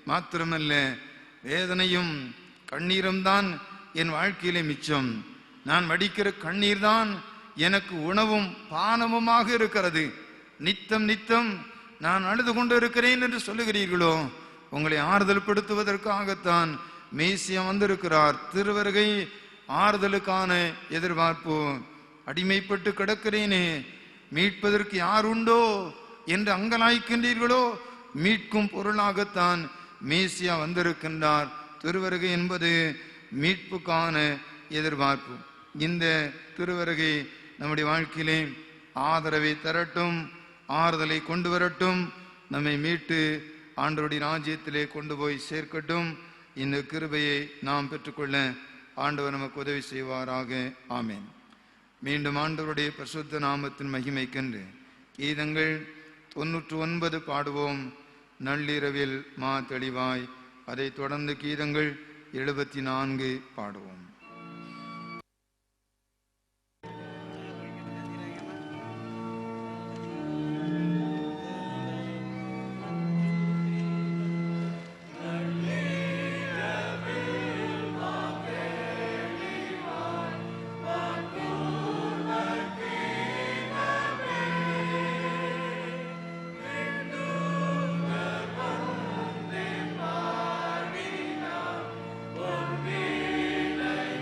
மாத்திரமல்ல, வேதனையும் கண்ணீரும் தான் என் வாழ்க்கையிலே மிச்சம். நான் வடிக்கிற கண்ணீர் தான் எனக்கு உணவும் பானமுமாக இருக்கிறது. நித்தம் நித்தம் நான் அழுது கொண்டு இருக்கிறேன் என்று சொல்லுகிறீர்களோ, உங்களை ஆறுதல் படுத்துவதற்காகத்தான் மேசியா வந்திருக்கிறார். திருவருகை ஆறுதலுக்கான எதிர்பார்ப்பு. அடிமைப்பட்டு கிடக்கிறேனே, மீட்பதற்கு யார் உண்டோ என்று அங்கலாய்க்கின்றீர்களோ, மீட்கும் பொருளாகத்தான் மேசியா வந்திருக்கின்றார். திருவருகை என்பது மீட்புக்கான எதிர்பார்ப்பு. இந்த திருவருகை நம்முடைய வாழ்க்கையிலே ஆதரவை தரட்டும், ஆறுதலை கொண்டு வரட்டும், நம்மை மீட்டு ஆண்டவருடைய ராஜ்யத்திலே கொண்டு போய் சேர்க்கட்டும். இந்த கிருபையை நாம் பெற்றுக்கொள்ள ஆண்டவர் நமக்கு உதவி செய்வாராக. ஆமேன். மீண்டும் ஆண்டவருடைய பரிசுத்த நாமத்தின் மகிமைக்கென்று கீதங்கள் 99 பாடுவோம். நள்ளிரவில் மா தெளிவாய். அதைத் தொடர்ந்து கீதங்கள் 74 பாடுவோம். Amen.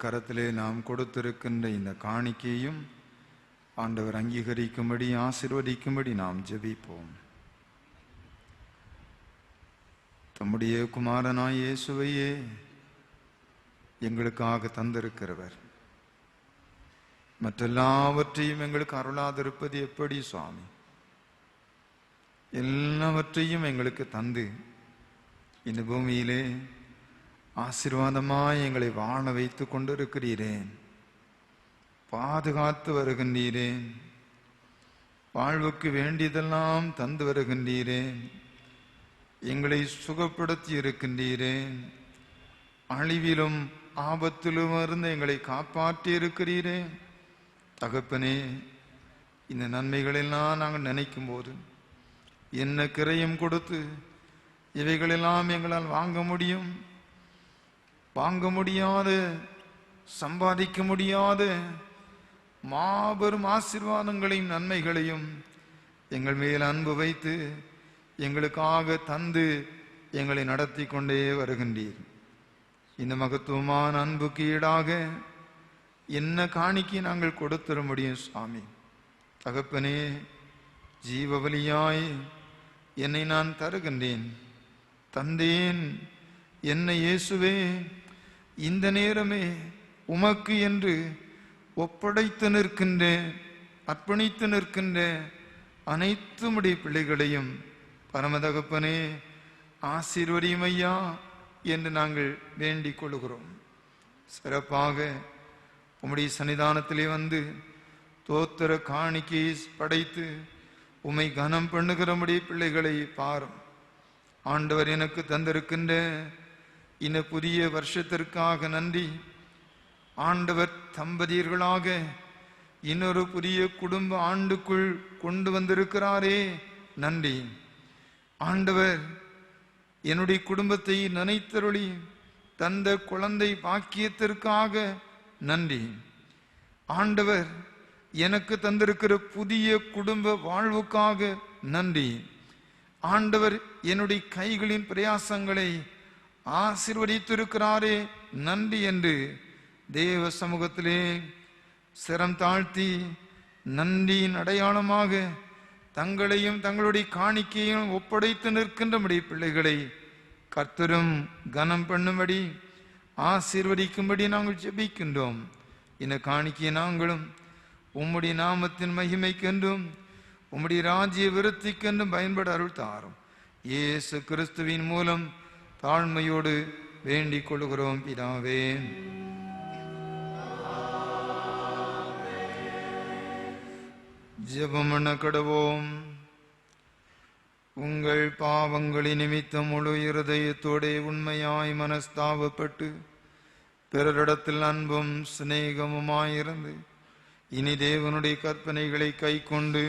கரத்திலே நாம் கொடுத்திருக்கின்ற இந்த காணிக்கையும் ஆண்டவர் அங்கீகரிக்கும்படி ஆசீர்வதிக்கும்படி நாம் ஜெபிப்போம். தம்முடைய குமாரனாய் இயேசுவையே எங்களுக்காக தந்திருக்கிறவர் மற்றெல்லாவற்றையும் எங்களுக்கு அருளாதிருப்பது எப்படி சுவாமி? எல்லாவற்றையும் எங்களுக்கு தந்து இந்த பூமியிலே ஆசீர்வாதமாய் எங்களை வாழ வைத்து கொண்டிருக்கிறீரேன், பாதுகாத்து வருகின்றீரேன், வாழ்வுக்கு வேண்டியதெல்லாம் தந்து வருகின்றீரேன், எங்களை சுகப்படுத்தி இருக்கின்றீரேன், அழிவிலும் ஆபத்திலும் இருந்து எங்களை காப்பாற்றி இருக்கிறீரே. தகப்பனே, இந்த நன்மைகளெல்லாம் நாங்கள் நினைக்கும் போது என்ன கிரயம் கொடுத்து இவைகளெல்லாம் எங்களால் வாங்க முடியும்? வாங்க முடியாத, சம்பாதிக்க முடியாத மாபெரும் ஆசீர்வாதங்களையும் நன்மைகளையும் எங்கள் மேல் அன்பு வைத்து எங்களுக்காக தந்து எங்களை நடத்தி கொண்டே வருகின்றீர். இந்த மகத்துவமான அன்புக்கு ஈடாக என்ன காணிக்கை நாங்கள் கொடுத்துட முடியும் சுவாமி? தகப்பனே, ஜீவபலியாய் என்னை நான் தருகின்றேன், தந்தேன். என்னை இயேசுவே இந்த நேரமே உமக்கு என்று ஒப்படைத்து நிற்கின்ற, அர்ப்பணித்து நிற்கின்ற அனைத்து உம்முடைய பிள்ளைகளையும் பரமதகப்பனே ஆசீர்வதியும் ஐயா என்று நாங்கள் வேண்டிக் கொள்கிறோம். சிறப்பாக உம்முடைய சன்னிதானத்திலே வந்து தோத்திர காணிக்கை படைத்து உம்மை கனம் பண்ணுகிறபடி பிள்ளைகளை பாரும். ஆண்டவர் எனக்கு தந்திருக்கின்ற இந்த புதிய வருஷத்திற்காக நன்றி. ஆண்டவர் தம்பதியர்களாக இன்னொரு புதிய குடும்ப ஆண்டுக்குள் கொண்டு வந்திருக்கிறாரே, நன்றி. ஆண்டவர் என்னுடைய குடும்பத்தை நினைத்தருளி தந்த குழந்தை பாக்கியத்திற்காக நன்றி. ஆண்டவர் எனக்கு தந்திருக்கிற புதிய குடும்ப வாழ்வுக்காக நன்றி. ஆண்டவர் என்னுடைய கைகளின் பிரயாசங்களை ஆசீர்வதித்திருக்கிறாரே, நன்றி என்று தேவ சமூகத்திலே சிரம் தாழ்த்தி நன்றியின் அடையாளமாக தங்களையும் தங்களுடைய காணிக்கையும் ஒப்படைத்து நிற்கின்றபடி பிள்ளைகளை கர்த்தரும் கனம் பண்ணும்படி ஆசீர்வதிக்கும்படி நாங்கள் ஜெபிக்கின்றோம். இந்த காணிக்கையை நாங்களும் உம்முடைய நாமத்தின் மகிமைக்கென்றும் உம்முடைய ராஜ்ய விருத்திக்கென்றும் பயன்பட அருள் தாரும். இயேசு கிறிஸ்துவின் மூலம் தாழ்மையோடு வேண்டிக் கொள்கிறோம் பிதாவே. ஜெபம் பண்ண கடவோம். உங்கள் பாவங்களின் நிமித்தம் முழு இருதயத்தோടെ உண்மையாய் மனஸ்தாபப்பட்டு பிறரிடத்தில் அன்பும் சிநேகமுமாயிருந்து இனி தேவனுடைய கற்பனைகளை கை கொண்டு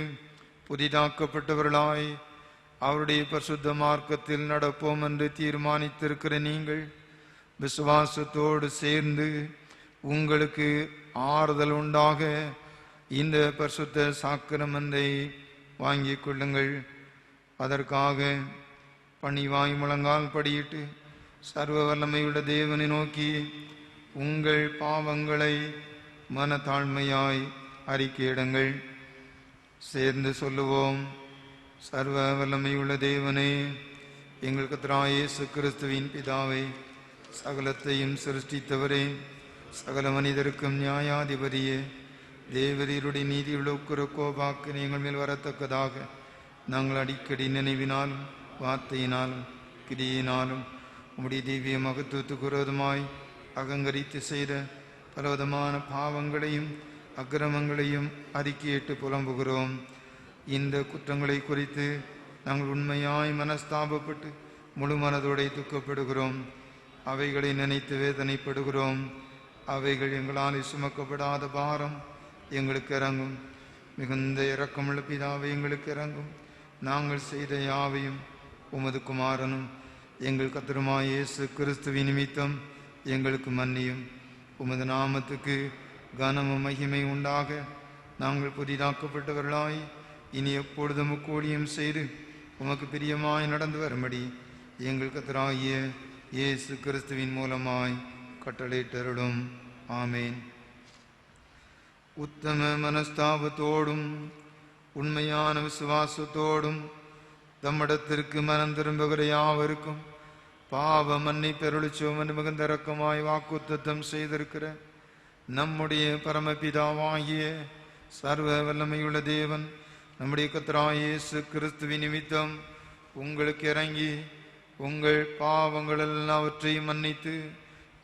புதிதாக்கப்பட்டவர்களாய் அவருடைய பரிசுத்த மார்க்கத்தில் நடப்போம் என்று தீர்மானித்திருக்கிற நீங்கள் விசுவாசத்தோடு சேர்ந்து உங்களுக்கு ஆறுதல் உண்டாக இந்த பரிசுத்த சாக்கிரமத்தை வாங்கிக் கொள்ளுங்கள். அதற்காக பணிவாய் முழங்கால் படியிட்டு சர்வ வல்லமையுள்ள தேவனை நோக்கி உங்கள் பாவங்களை மனத்தாழ்மையாய் அறிக்கையிடுங்கள். சேர்ந்து சொல்லுவோம். சர்வ வல்லமையுள்ள தேவனே, எங்கள் கர்த்தராகிய இயேசு கிறிஸ்துவின் பிதாவே, சகலத்தையும் சிருஷ்டித்தவரே, சகல மனிதருக்கும் நியாயாதிபதியே, தேவரீருடைய நீதியுள்ள உக்கிர கோபாக்கு எங்கள் மேல் வரத்தக்கதாக நாங்கள் அடிக்கடி நினைவினாலும் வார்த்தையினாலும் கிரியினாலும் உம்முடைய திவ்ய மகத்துவத்துக்கு விரோதமாய் அகங்கரித்து செய்த பலவிதமான பாவங்களையும் அக்கிரமங்களையும் அறிக்கையிட்டு புலம்புகிறோம். இந்த குற்றங்களை குறித்து நாங்கள் உண்மையாய் மனஸ்தாபப்பட்டு முழு மனதோடு துக்கப்படுகிறோம். அவைகளை நினைத்து வேதனைப்படுகிறோம். அவைகள் எங்களால் சுமக்கப்படாத பாரம் எங்களுக்கு இறங்கும். மிகுந்த இரக்கமுள்ள பிதாவை எங்களுக்கு இறங்கும். நாங்கள் செய்த யாவையும் உமது குமாரனும் எங்கள் கர்த்தருமாகிய இயேசு கிறிஸ்துவின் நிமித்தம் எங்களுக்கு மன்னியும். உமது நாமத்துக்கு கனமும் மகிமை உண்டாக நாங்கள் புதிதாக்கப்பட்டவர்களாய் இனி எப்பொழுதும் கூடியும் செய்து உமக்கு பிரியமாய் நடந்து வரும்படி எங்கள் கர்த்தராகிய இயேசு கிறிஸ்துவின் மூலமாய் கட்டளையிட்டருளும். ஆமேன். உத்தம மனஸ்தாபத்தோடும் உண்மையான விசுவாசத்தோடும் தம்மிடத்திற்கு மனம் திரும்புகிற யாவருக்கும் பாவ மன்னிப்பருளிச்சோம் என்று மிகுந்த இரக்கமாய் வாக்குத்தத்தம் செய்திருக்கிற நம்முடைய பரமபிதாவாகிய சர்வ வல்லமையுள்ள தேவன் நம்முடைய கர்த்தராகிய இயேசு கிறிஸ்துவின் நிமித்தம் உங்களுக்கு இறங்கி உங்கள் பாவங்கள் எல்லாவற்றையும் மன்னித்து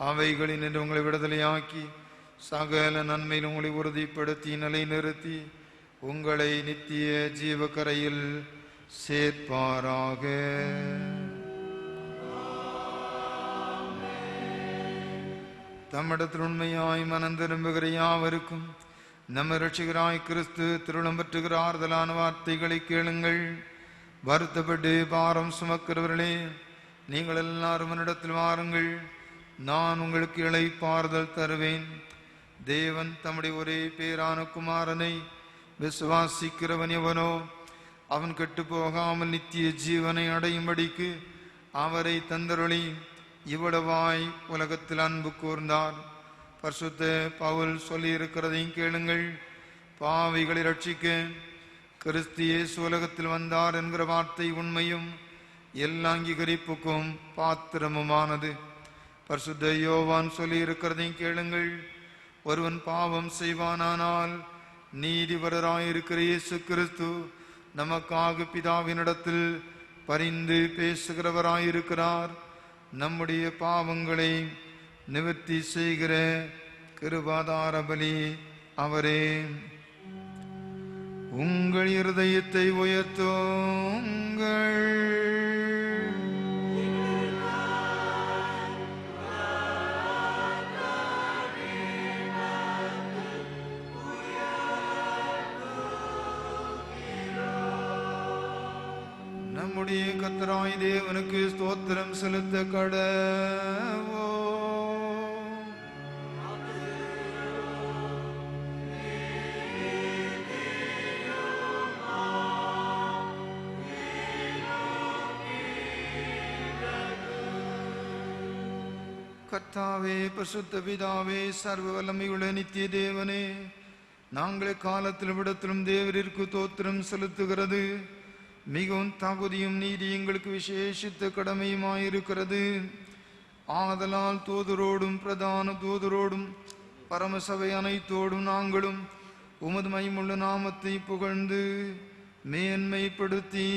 அவைகளினின்று உங்களை விடுதலையாக்கி சகல நன்மையில் உங்களை உறுதிப்படுத்தி நிலைநிறுத்தி உங்களை நித்திய ஜீவக்கரையில் சேர்ப்பாராக. தம்மிடத்தில் உண்மையாய் மனம் திரும்புகிற யாவருக்கும் நம்ம இரட்சகராய் கிறிஸ்து திருவுளம் பெற்றுகிற ஆறுதலான வார்த்தைகளை கேளுங்கள். வருத்தப்பட்டு பாரம் சுமக்கிறவர்களே, நீங்கள் எல்லாரும் என்னிடத்தில் வாருங்கள், நான் உங்களுக்கு இளைப்பாறுதல் தருவேன். தேவன் தம்முடைய ஒரே பேரான குமாரனை விசுவாசிக்கிறவன் எவனோ அவன் கெட்டு போகாமல் நித்திய ஜீவனை அடையும்படிக்கு அவரை தந்தருளி இவ்வளவாய் உலகத்தில் அன்பு கூர்ந்தார். பரிசுத்த பவுல் சொல்லியிருக்கிறதையும் கேளுங்கள். பாவிகளை ரட்சிக்க கிறிஸ்து இயேசு உலகத்தில் வந்தார் என்கிற வார்த்தை உண்மையும் எல்லா அங்கீகரிப்புக்கும் பாத்திரமுமானது. பரிசுத்த யோவான் சொல்லியிருக்கிறதையும் கேளுங்கள். ஒருவன் பாவம் செய்வானானால் நீதிபரராயிருக்கிற இயேசு கிறிஸ்து நமக்காக பிதாவினிடத்தில் பரிந்து பேசுகிறவராயிருக்கிறார். நம்முடைய பாவங்களை நிவர்த்தி செய்கிற கிருபாதார பலி அவரே. உங்கள் இருதயத்தை உயர்த்துங்கள். நம்முடைய கர்த்தராகிய தேவனுக்கு ஸ்தோத்திரம் செலுத்த கடவோம். கர்த்தாவே, பரிசுத்த பிதாவே, சர்வ வல்லமையுள்ள நித்திய தேவனே, நாங்கள் காலத்திலும் விடத்திலும் தேவரிற்கு தோத்திரம் செலுத்துகிறது மிகவும் தகுதியும் நீதி எங்களுக்கு விசேஷித்த கடமையுமாயிருக்கிறது. ஆதலால் தூதரோடும் பிரதான தூதரோடும் பரமசபை அனைத்தோடும் நாங்களும் உமது மகிமையுள்ள நாமத்தை புகழ்ந்து மேன்மைப்படுத்தி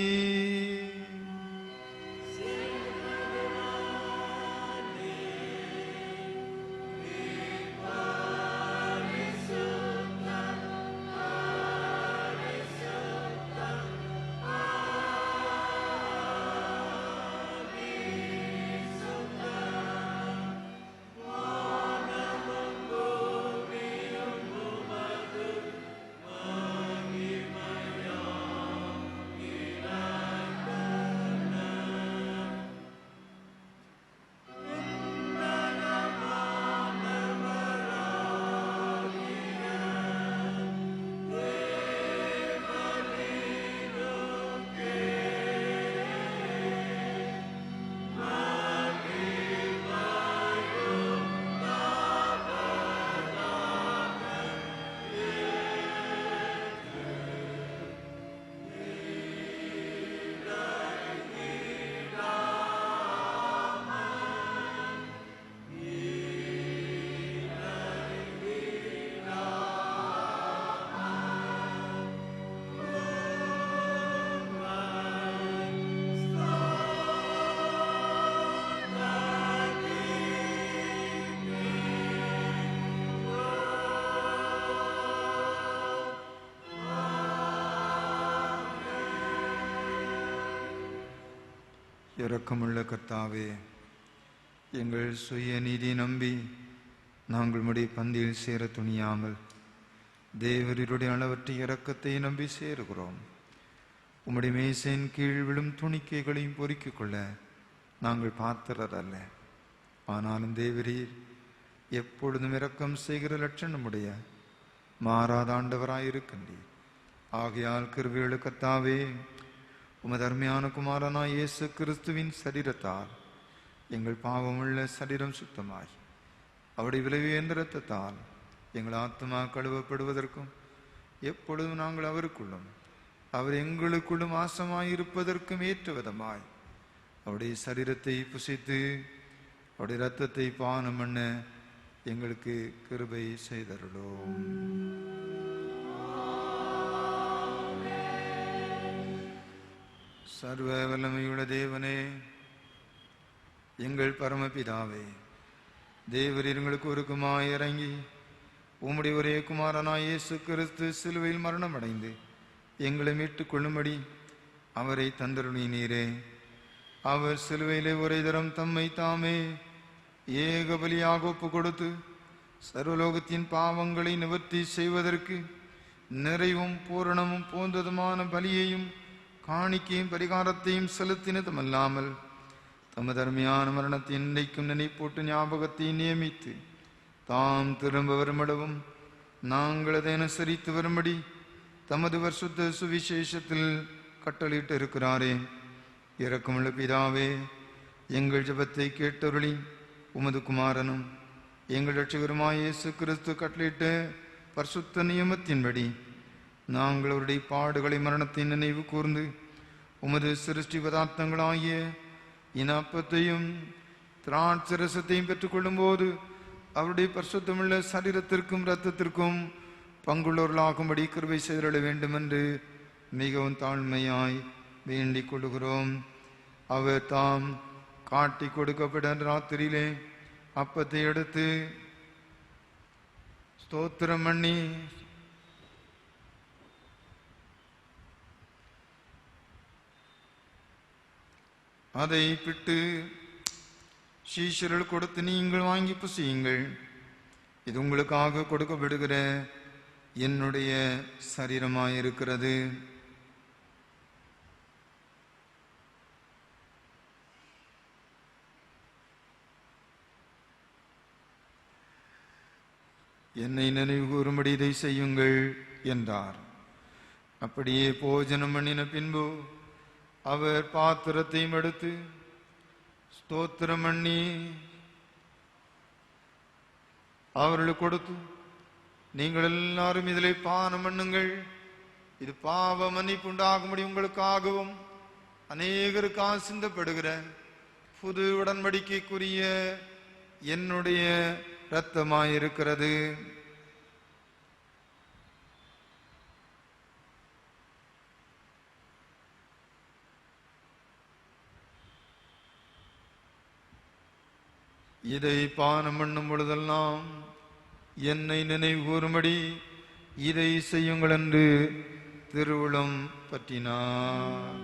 இரக்கமுள்ள கர்த்தாவே, எங்கள் சுய நீதி நம்பி நாங்கள் உம்முடைய பந்தியில் சேர துணியாமல் தேவருடைய அளவற்ற இரக்கத்தை நம்பி சேருகிறோம். உம்முடைய மேசையின் கீழ் விழும் துணிக்கைகளையும் பொறுக்கிக் கொள்ள நாங்கள் பாத்திரரல்ல. ஆனாலும் தேவரீர் எப்பொழுதும் இரக்கம் செய்கிற லட்சணமுடைய மாறாத ஆண்டவராயிருக்கின்றீர். ஆகையால் கிருபையுள்ள கர்த்தாவே, உமது அருமையான குமாரனாய் இயேசு கிறிஸ்துவின் சரீரத்தால் எங்கள் பாவமுள்ள சரீரம் சுத்தமாய் அவருடைய விளைவேந்த இரத்தத்தால் எங்கள் ஆத்மா கழுவப்படுவதற்கும் எப்பொழுதும் நாங்கள் அவருக்குள்ளும் அவர் எங்களுக்குள்ளும் வாசமாயிருப்பதற்கும் ஏற்ற விதமாய் அவருடைய சரீரத்தை புசித்து அவருடைய இரத்தத்தை பானம் பண்ண எங்களுக்கு கிருபை செய்தருளோம். சர்வ வல்லமையுள்ள தேவனே, எங்கள் பரமபிதாவே, தேவரீர் எங்களுக்கு ஒருக்குமாய் இறங்கி உம்முடைய ஒரே குமாரனாய் இயேசு கிறிஸ்து சிலுவையில் மரணம் அடைந்து எங்களை மீட்டுக் கொள்ளும்படி அவரை தந்தருளினீரே. அவர் சிலுவையிலே ஒரே தரம் தம்மை தாமே ஏக பலியாக ஒப்பு கொடுத்து சர்வலோகத்தின் பாவங்களை நிவர்த்தி செய்வதற்கு நிறைவும் பூரணமும் போன்றதுமான பலியையும் காணிக்கையும் பரிகாரத்தையும் செலுத்தினதுமல்லாமல் தமது அருமையான மரணத்தை இன்றைக்கும் நினைப்போட்டு ஞாபகத்தை நியமித்து தாம் திரும்ப வருமிடவும் நாங்கள் அதை அனுசரித்து வரும்படி தமது பரிசுத்த சுவிசேஷத்தில் கட்டளையிட்டு இருக்கிறாரே. இரக்கமுள்ள பிதாவே, எங்கள் ஜெபத்தை கேட்டருளி உமது குமாரனும் எங்கள் இரட்சகருமாய் இயேசு கிறிஸ்து கட்டளையிட்ட பரிசுத்த நியமத்தின்படி நாங்கள் அவருடைய பாடுகளை மரணத்தின் நினைவு கூர்ந்து உமது சிருஷ்டி பதார்த்தங்களாகிய இனப்பத்தையும் திராட்சரசத்தையும் பெற்றுக்கொள்ளும் போது அவருடைய பரிசுத்தமுள்ள சரீரத்திற்கும் இரத்தத்திற்கும் பங்குள்ளவர்களாகும்படி கிருபை செய்தருள வேண்டும் என்று மிகவும் தாழ்மையாய் வேண்டிக் கொள்கிறோம். அவர் தாம் காட்டி கொடுக்கப்பட்ட ராத்திரியிலே அப்பத்தை எடுத்து ஸ்தோத்திரம் பண்ணி அதை பிட்டு சீஷர்கள் கொடுத்து, நீங்கள் வாங்கி புசியுங்கள், இது உங்களுக்காக கொடுக்கப்படுகிற என்னுடைய சரீரமாயிருக்கிறது. என்னை நினைவு கூறும்படி இதை செய்யுங்கள் என்றார். அப்படியே போஜனம் பண்ணின பின்பு அவர் பாத்திரத்தையும் எடுத்து ஸ்தோத்திரம் பண்ணி அவர்களுக்கு கொடுத்து, நீங்கள் எல்லாரும் இதிலே பானம் பண்ணுங்கள், இது பாவ மன்னிப்பு உண்டாகும்படி உங்களுக்காகவும் அநேகருக்காக சிந்தப்படுகிற புது உடன்படிக்கைக்குரிய என்னுடைய இரத்தமாயிருக்கிறது. இதை பானம் பண்ணும் பொழுதெல்லாம் என்னை நினைவு கூறும்படி இதை செய்யுங்கள் என்று திருவுளம் பற்றினார்.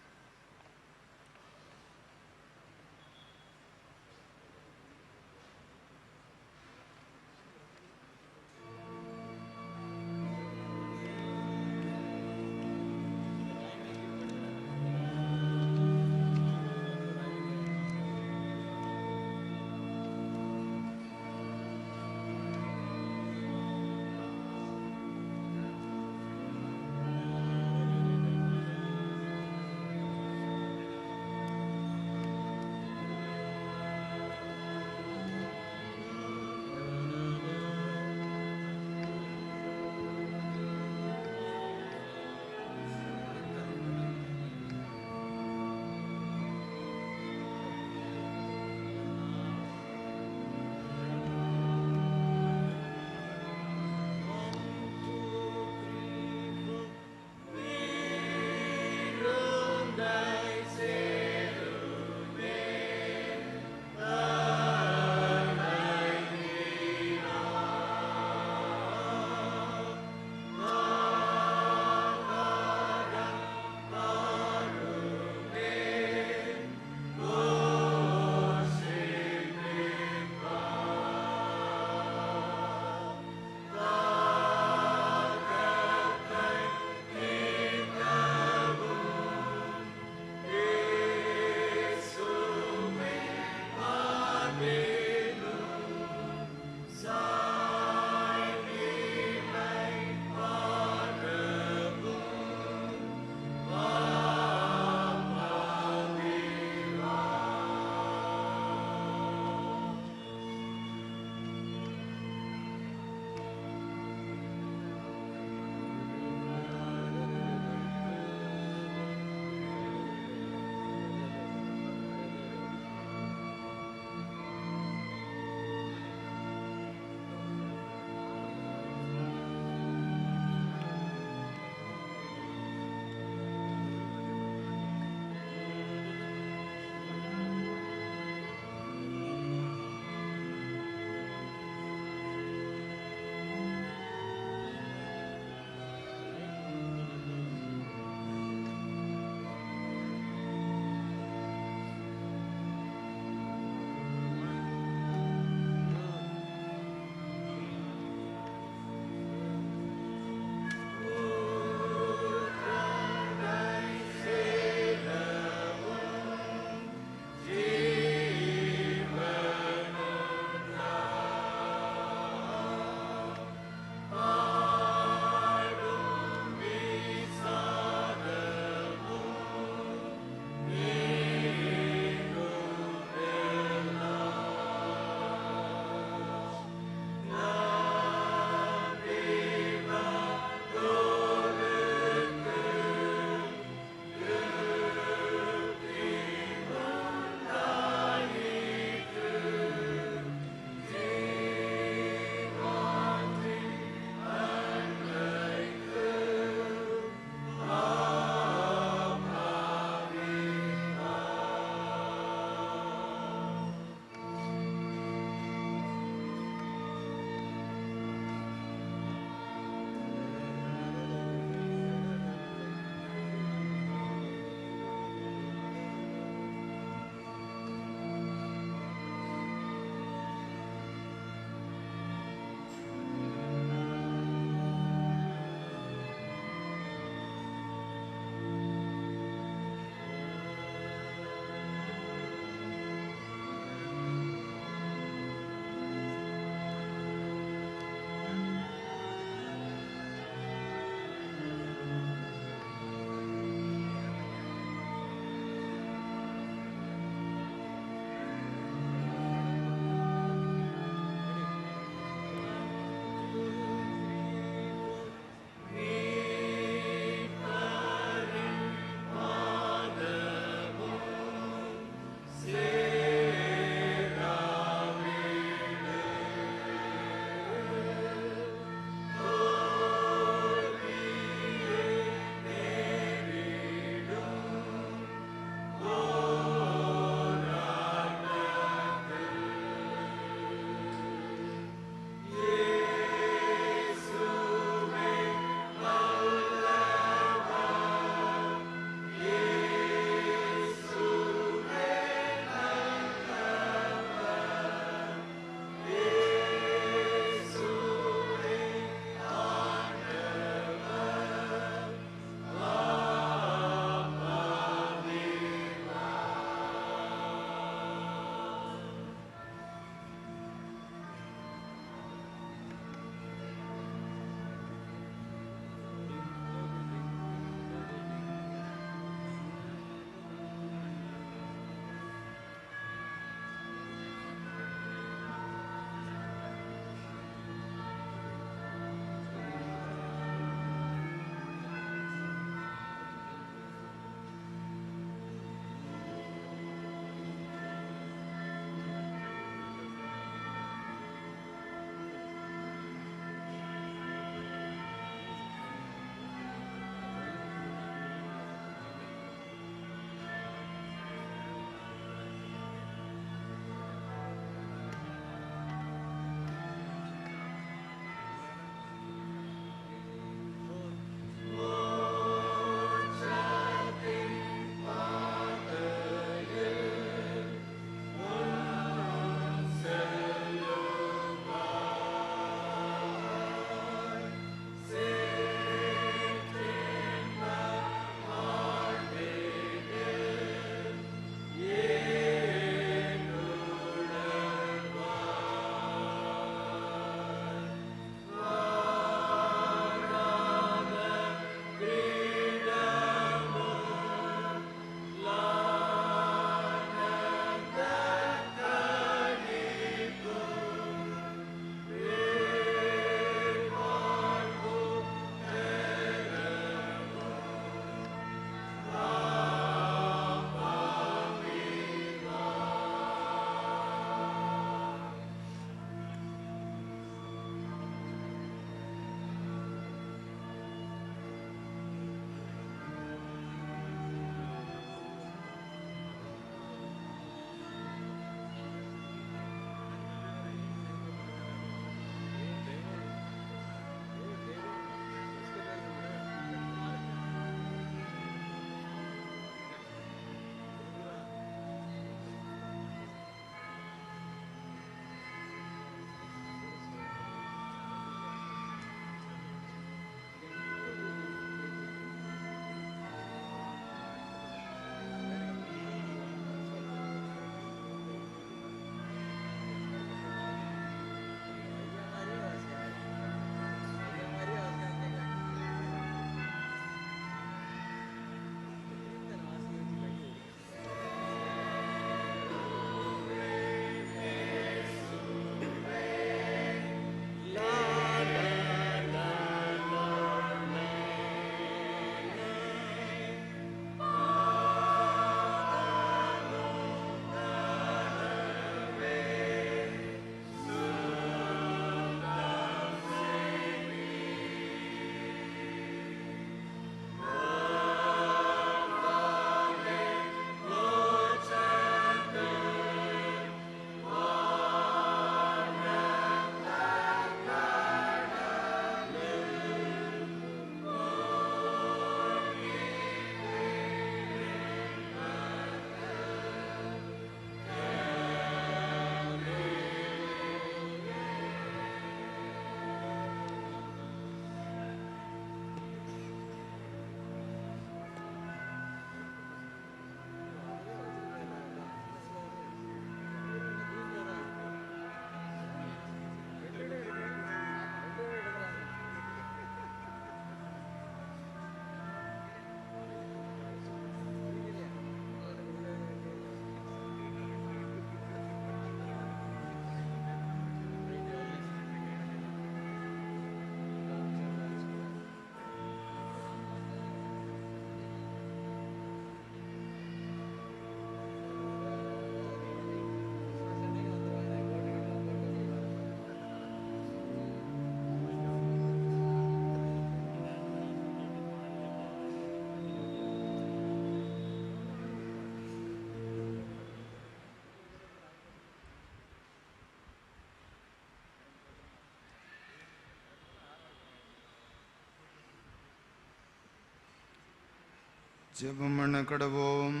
ஜெபம் பண்ண கடவோம்.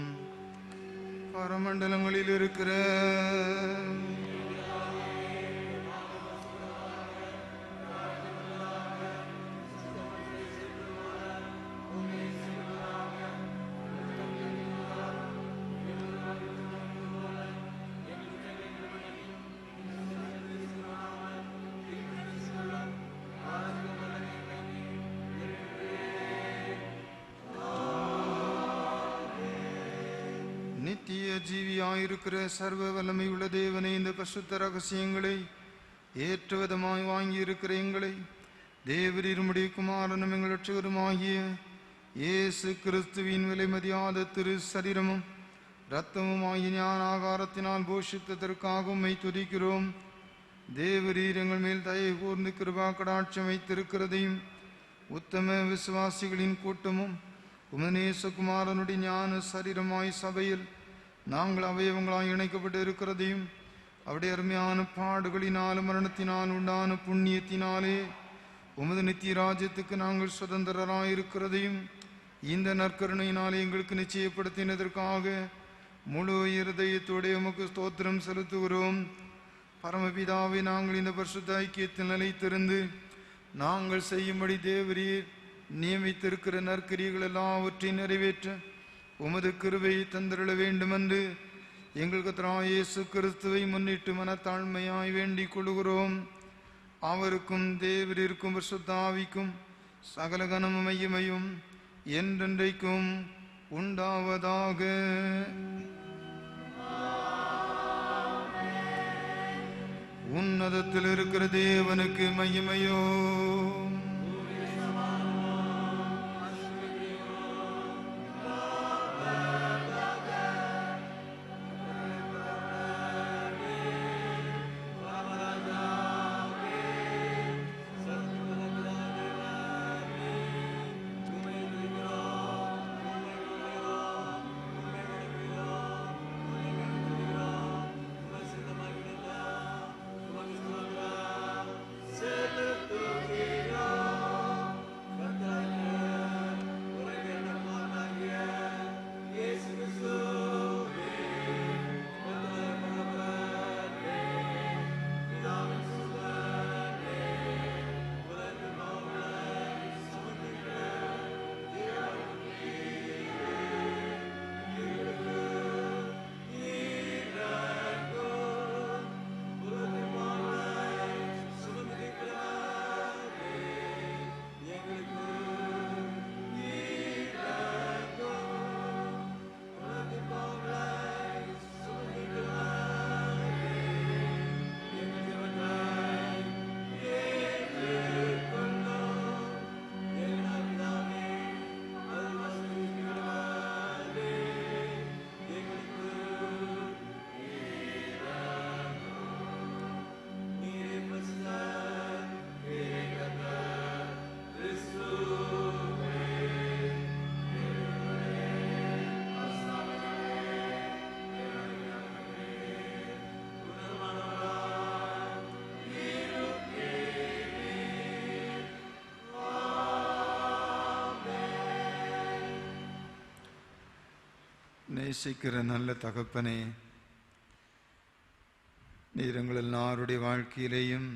பரமண்டலங்களில் இருக்கிற நித்திய ஜீவியாயிருக்கிற சர்வ வல்லமை உள்ள தேவனை, இந்த பரிசுத்த ரகசியங்களை ஏற்றுவதமாய் வாங்கி இருக்கிற எங்களை தேவரீருமுடைய குமாரனும் எங்கள் ரட்சகருமாகிய இயேசு கிறிஸ்துவின் விலை மதியாத திரு சரீரமும் இரத்தமும் ஆகிய ஞான ஆகாரத்தினால் போஷித்ததற்காக உம்மை துதிக்கிறோம். தேவரீர் எங்கள் மேல் தயை கூர்ந்து கிருபா கடாட்சம் வைத்திருக்கிறதையும் உத்தம விசுவாசிகளின் கூட்டமும் உமநேசகுமாரனுடைய ஞான சரீரமாய் சபையில் நாங்கள் அவயவங்களாய் இணைக்கப்பட்டு இருக்கிறதையும் அவருடைய அருமையான பாடுகளினாலும் மரணத்தினால் உண்டான புண்ணியத்தினாலே உமது நித்திய ராஜ்யத்துக்கு நாங்கள் சுதந்திரராயிருக்கிறதையும் இந்த நற்கருணையினாலே எங்களுக்கு நிச்சயப்படுத்தினதற்காக முழு இருதயத்தோடு உமக்கு ஸ்தோத்திரம் செலுத்துகிறோம். பரமபிதாவை, நாங்கள் இந்த பரிசுத்த ஐக்கியத்தில் நிலைத்திருந்து நாங்கள் செய்யும்படி தேவரீர் நியமித்திருக்கிற நற்கிரியைகள் எல்லாவற்றையும் நிறைவேற்ற உமது கிருபையை தந்திரள வேண்டுமென்று எங்கள் கர்த்தராகிய இயேசு கிறிஸ்துவை முன்னிட்டு மனத்தாழ்மையாய் வேண்டிக் கொள்கிறோம். அவருக்கும் தேவரிற்கும் பரிசுத்த ஆவிக்கும் சகல கனமும் மகிமையும் என்றென்றைக்கும் உண்டாவதாக. உன்னதத்தில் இருக்கிற தேவனுக்கு மகிமையோ. நேசிக்கிற நல்ல தகப்பனே, நீர் எங்கள் எல்லாருடைய வாழ்க்கையிலேயும்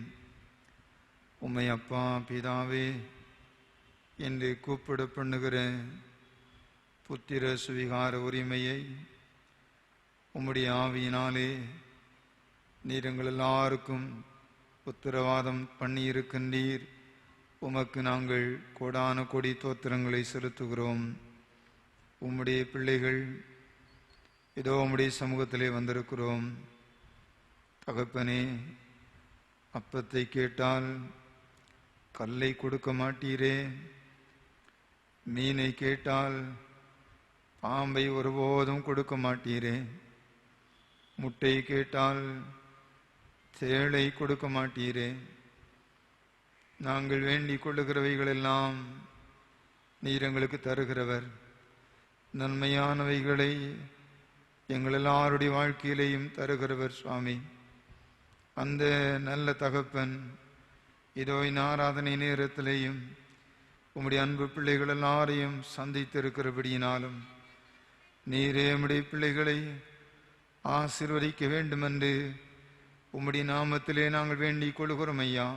உம்மை அப்பா பிதாவே என்று கூப்பிட பண்ணுகிற புத்திர சுவிகார உரிமையை உம்முடைய ஆவியினாலே நீர் எங்கள் எல்லாருக்கும் உத்தரவாதம் பண்ணியிருக்கின்றீர். உமக்கு நாங்கள் கோடான கோடி தோத்திரங்களை செலுத்துகிறோம். உம்முடைய பிள்ளைகள் இதோ உம்முடைய சமூகத்திலே வந்திருக்கிறோம். தகப்பனே, அப்பத்தை கேட்டால் கல்லை கொடுக்க மாட்டீரே, மீனை கேட்டால் பாம்பை ஒருபோதும் கொடுக்க மாட்டீரே, முட்டை கேட்டால் தேளை கொடுக்க மாட்டீரே. நாங்கள் வேண்டிக் கொள்ளுகிறவைகளெல்லாம் நீர் எங்களுக்கு தருகிறவர். நன்மையானவைகளை எங்கள் எல்லாருடைய வாழ்க்கையிலேயும் தருகிறவர் சுவாமி. அந்த நல்ல தகப்பன் இதோ இந்த ஆராதனை நேரத்திலேயும் உம்முடைய அன்பு பிள்ளைகள் எல்லாரையும் சந்தித்திருக்கிறபடியினாலும் நீரே உம்முடைய பிள்ளைகளை ஆசீர்வதிக்க வேண்டுமென்று உம்முடைய நாமத்திலே நாங்கள் வேண்டிக் கொள்கிறோம் ஐயா.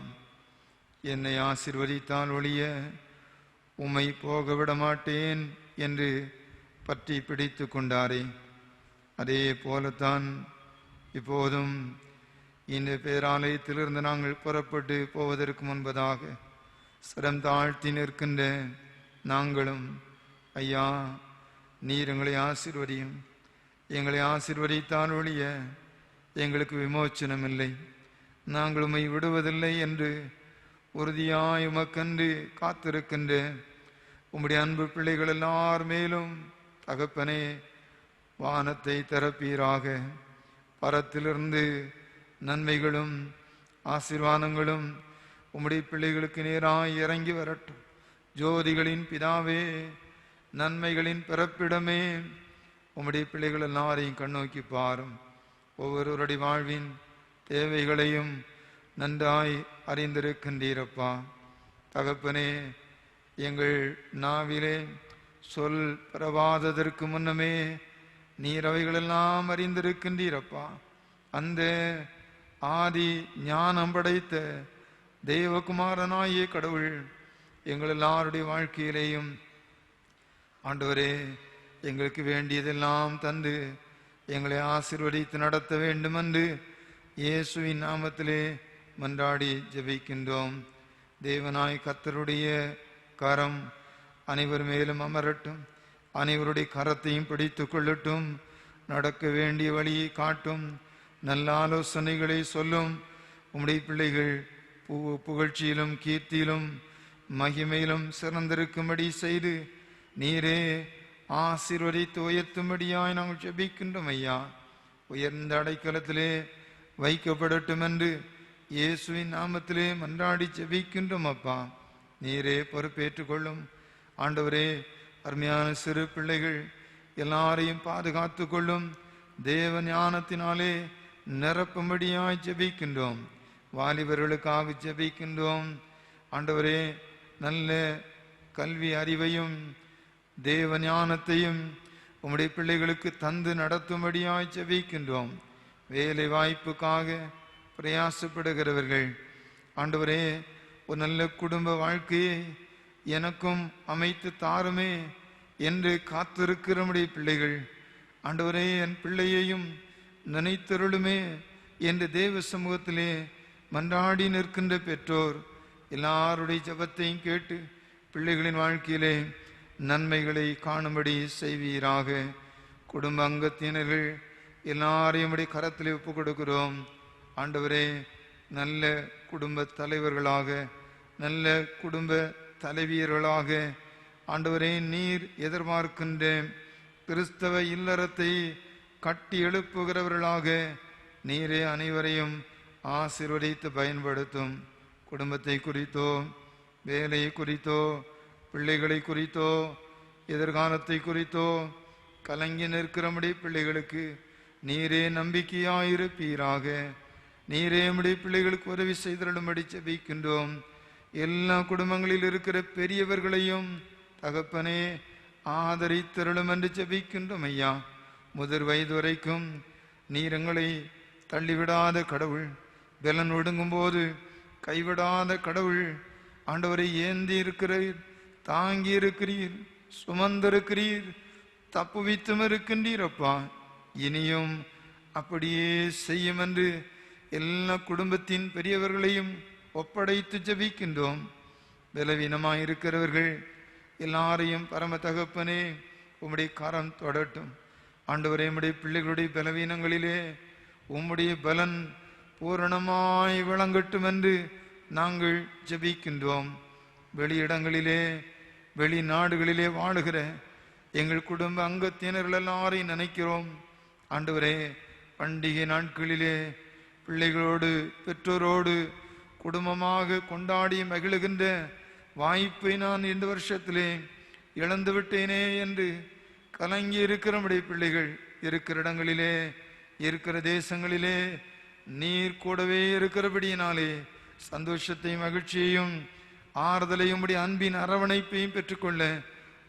என்னை ஆசீர்வதித்தால் ஒழிய உம்மை போக விட மாட்டேன் என்று பற்றி பிடித்து கொண்டாரே, அதே போலத்தான் இப்போதும் இந்த பேராலயத்திலிருந்து நாங்கள் புறப்பட்டு போவதற்கு முன்பதாக சிரம் தாழ்த்தி நிற்கின்ற நாங்களும் ஐயா, நீர் எங்களை ஆசீர்வதியும். எங்களை ஆசீர்வதித்தால் ஒழிய எங்களுக்கு விமோச்சனம் இல்லை, நாங்கள் உம்மை விடுவதில்லை என்று உறுதியாய் உமக்கென்று காத்திருக்கின்ற உம்முடைய அன்பு பிள்ளைகள் எல்லார் மேலும் தகப்பனே வானத்தை திறப்பீராக. பரத்திலிருந்து நன்மைகளும் ஆசீர்வாதங்களும் உம்முடைய பிள்ளைகளுக்கு நேராய் இறங்கி வரட்டும். ஜோதிகளின் பிதாவே, நன்மைகளின் பிறப்பிடமே, உம்முடைய பிள்ளைகள் எல்லாரையும் கண்ணோக்கி பாரும். ஒவ்வொருவருடைய வாழ்வின் தேவைகளையும் நன்றாய் அறிந்திருக்கின்றீரப்பா. தகப்பனே, எங்கள் நாவிலே சொல் பிறவாததற்கு முன்னமே நீர் அவைகளெல்லாம் அறிந்திருக்கின்றீரப்பா. அந்த ஆதி ஞானம் படைத்த தேவகுமாரனாகிய கடவுள் எங்கள் எல்லாருடைய வாழ்க்கையிலேயும் ஆண்டவரே எங்களுக்கு வேண்டியதெல்லாம் தந்து எங்களை ஆசீர்வதித்து நடத்த வேண்டும் என்று இயேசுவின் நாமத்திலே மன்றாடி ஜெபிக்கின்றோம். தேவனாய் கர்த்தருடைய கரம் அனைவர் மேலும் அமரட்டும். அனைவருடைய கரத்தையும் பிடித்து கொள்ளட்டும். நடக்க வேண்டிய வழியை காட்டும். நல்ல ஆலோசனைகளை சொல்லும். உம்முடைய பிள்ளைகள் புகழ்ச்சியிலும் கீர்த்தியிலும் மகிமையிலும் சிறந்திருக்கும்படி செய்து நீரே ஆசீர்வதித்து உயர்த்தும்படியாய் நாங்கள் ஜெபிக்கின்றோம் ஐயா. உயர்ந்த அடைக்கலத்திலே வைக்கப்படட்டும் என்று இயேசுவின் நாமத்திலே மன்றாடி ஜெபிக்கின்றோம் அப்பா. நீரே பொறுப்பேற்றுக் கொள்ளும் ஆண்டவரே. அருமையான சிறு பிள்ளைகள் எல்லாரையும் பாதுகாத்து கொள்ளும். தேவ ஞானத்தினாலே நிரப்பும்படியாய் ஜெபிக்கின்றோம். வாலிபர்களுக்காக ஜெபிக்கின்றோம் ஆண்டவரே. நல்ல கல்வி அறிவையும் தேவ ஞானத்தையும் உம்முடைய பிள்ளைகளுக்கு தந்து நடத்தும்படியாய் ஜெபிக்கின்றோம். வேலை வாய்ப்புக்காக பிரயாசப்படுகிறவர்கள் ஆண்டவரே, ஒரு நல்ல குடும்ப வாழ்க்கையை எனக்கும் அமைத்து தாருமே என்று காத்திருக்கிற நம்முடைய பிள்ளைகள் ஆண்டவரே, என் பிள்ளையையும் நினைத்தருளுமே என்று தேவ சமூகத்திலே மன்றாடி நிற்கின்ற பெற்றோர் எல்லாருடைய ஜெபத்தையும் கேட்டு பிள்ளைகளின் வாழ்க்கையிலே நன்மைகளை காணும்படி செய்வீராக. குடும்ப அங்கத்தினர்கள் எல்லாரையும் கரத்திலே ஒப்புக் கொடுக்கிறோம் ஆண்டவரே. நல்ல குடும்ப தலைவர்களாக, நல்ல குடும்ப தலைவியர்களாக ஆண்டவரே நீர் எதிர்பார்க்கின்ற கிறிஸ்தவ இல்லறத்தை கட்டி எழுப்புகிறவர்களாக நீரே அனைவரையும் ஆசீர்வதித்து பயன்படுத்தும். குடும்பத்தை குறித்தோ, வேலையை குறித்தோ, பிள்ளைகளை குறித்தோ, எதிர்காலத்தை குறித்தோ கலங்கி நிற்கிறபடி பிள்ளைகளுக்கு நீரே நம்பிக்கையாயிருப்பீராக. நீரே நம்முடைய பிள்ளைகளுக்கு உதவி செய்தருளும்படி ஜெபிக்கின்றோம். எல்லா குடும்பங்களில் இருக்கிற பெரியவர்களையும் தகப்பனே ஆதரித்தருளும் என்று ஜெபிக்கின்றோம் ஐயா. முதிர் வயது வரைக்கும் நீர் எங்களை தள்ளிவிடாத கடவுள், பலன் ஒடுங்கும் போது கைவிடாத கடவுள் ஆண்டவரை ஏந்தி இருக்கிறீர், தாங்கி இருக்கிறீர், சுமந்திருக்கிறீர், தப்புவித்தும் இருக்கின்றீரப்பா. இனியும் அப்படியே செய்யும் என்று எல்லா குடும்பத்தின் பெரியவர்களையும் ஒப்படைத்து ஜெபிக்கின்றோம். பலவீனமாயிருக்கிறவர்கள் எல்லாரையும் பரம தகப்பனே உம்முடைய கரம் தொடட்டும் ஆண்டவரே. உம்முடைய பிள்ளைகளுடைய பலவீனங்களிலே உம்முடைய பலன் பூரணமாய் விளங்கட்டும் என்று நாங்கள் ஜெபிக்கின்றோம். வெளியிடங்களிலே வெளிநாடுகளிலே வாழுகிற எங்கள் குடும்ப அங்கத்தினர்கள் எல்லாரையும் நினைக்கிறோம் ஆண்டவரே. பண்டிகை நாட்களிலே பிள்ளைகளோடு பெற்றோரோடு குடும்பமாக கொண்டாடி மகிழுகின்ற வாய்ப்பை நான் இந்த வருஷத்திலே இழந்து விட்டேனே என்று கலங்கி இருக்கிற நம்முடைய பிள்ளைகள் இருக்கிற இடங்களிலே, இருக்கிற தேசங்களிலே நீர் கூடவே இருக்கிறபடியினாலே சந்தோஷத்தையும் மகிழ்ச்சியையும் ஆறுதலையும் உம்முடைய அன்பின் அரவணைப்பையும் பெற்றுக்கொள்ள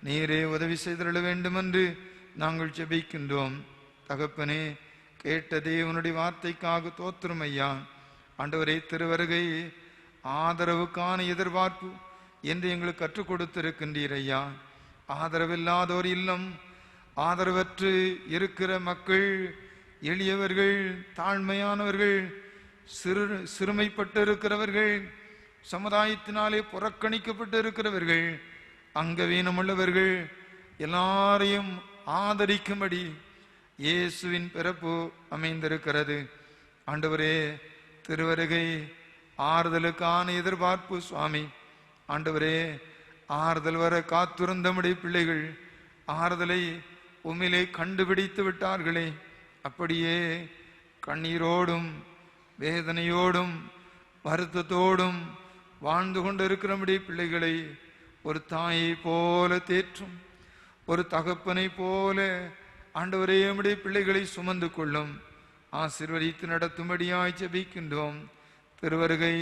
நீரே உதவி செய்திட வேண்டும் என்று நாங்கள் ஜெபிக்கின்றோம். தகப்பனே, கேட்ட தேவனுடைய வார்த்தைக்காக தோத்திரம் ஐயா. ஆண்டவரே, திருவருகை ஆதரவுக்கான எதிர்பார்ப்பு என்று எங்களுக்கு கற்றுக் கொடுத்திருக்கின்றீர் ஐயா. ஆதரவில்லாதோர் இல்லம், ஆதரவற்று இருக்கிற மக்கள், எளியவர்கள், தாழ்மையானவர்கள், சிறுமைப்பட்டு இருக்கிறவர்கள், சமுதாயத்தினாலே புறக்கணிக்கப்பட்டு இருக்கிறவர்கள், அங்கவீனமுள்ளவர்கள் எல்லாரையும் ஆதரிக்கும்படி இயேசுவின் பிறப்பு அமைந்திருக்கிறது. ஆண்டவரே, திருவருகை ஆறுதலுக்கான எதிர்பார்ப்பு சுவாமி. ஆண்டவரே, ஆறுதல் வர காத்திருந்தமுடைய பிள்ளைகள் ஆறுதலை உம்மிலே கண்டுபிடித்து விட்டார்களே, அப்படியே கண்ணீரோடும் வேதனையோடும் வருத்தத்தோடும் வாழ்ந்து கொண்டு இருக்கிறபடி பிள்ளைகளை ஒரு தாயை போல தேற்றும், ஒரு தகப்பனை போல ஆண்டவரே உம்முடைய பிள்ளைகளை சுமந்து கொள்ளும், ஆசீர்வதித்து நடத்தும்படியாய் ஜெபிக்கின்றோம். திருவருகை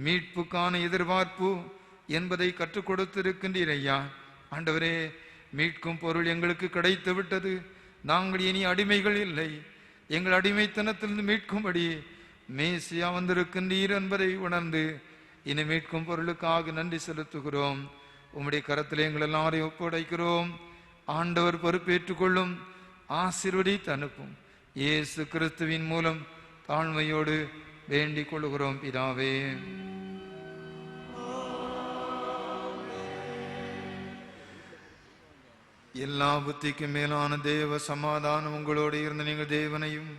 மீட்புக்கான எதிர்பார்ப்பு என்பதை கற்றுக் கொடுத்திருக்கின்றீர் ஐயா. ஆண்டவரே, மீட்கும் பொருள் எங்களுக்கு கிடைத்து விட்டது. நாங்கள் இனி அடிமைகள் இல்லை. எங்கள் அடிமைத்தனத்திலிருந்து மீட்கும்படி மேசியா வந்திருக்கின்றீர் என்பதை உணர்ந்து இனி மீட்கும் பொருளுக்காக நன்றி செலுத்துகிறோம். உம்முடைய கரத்தில் எங்கள் எல்லாரையும் ஒப்படைக்கிறோம். ஆண்டவர் பொறுப்பேற்றுக் கொள்ளும், ஆசீர்வதித்து அனுப்பும். இயேசு கிறிஸ்துவின் மூலம் தாழ்மையோடு வேண்டிக் கொள்கிறோம் பிதாவே. எல்லா புத்திக்கும் மேலான தேவ சமாதானம் உங்களோடு இருந்த நீங்கள் தேவனையும்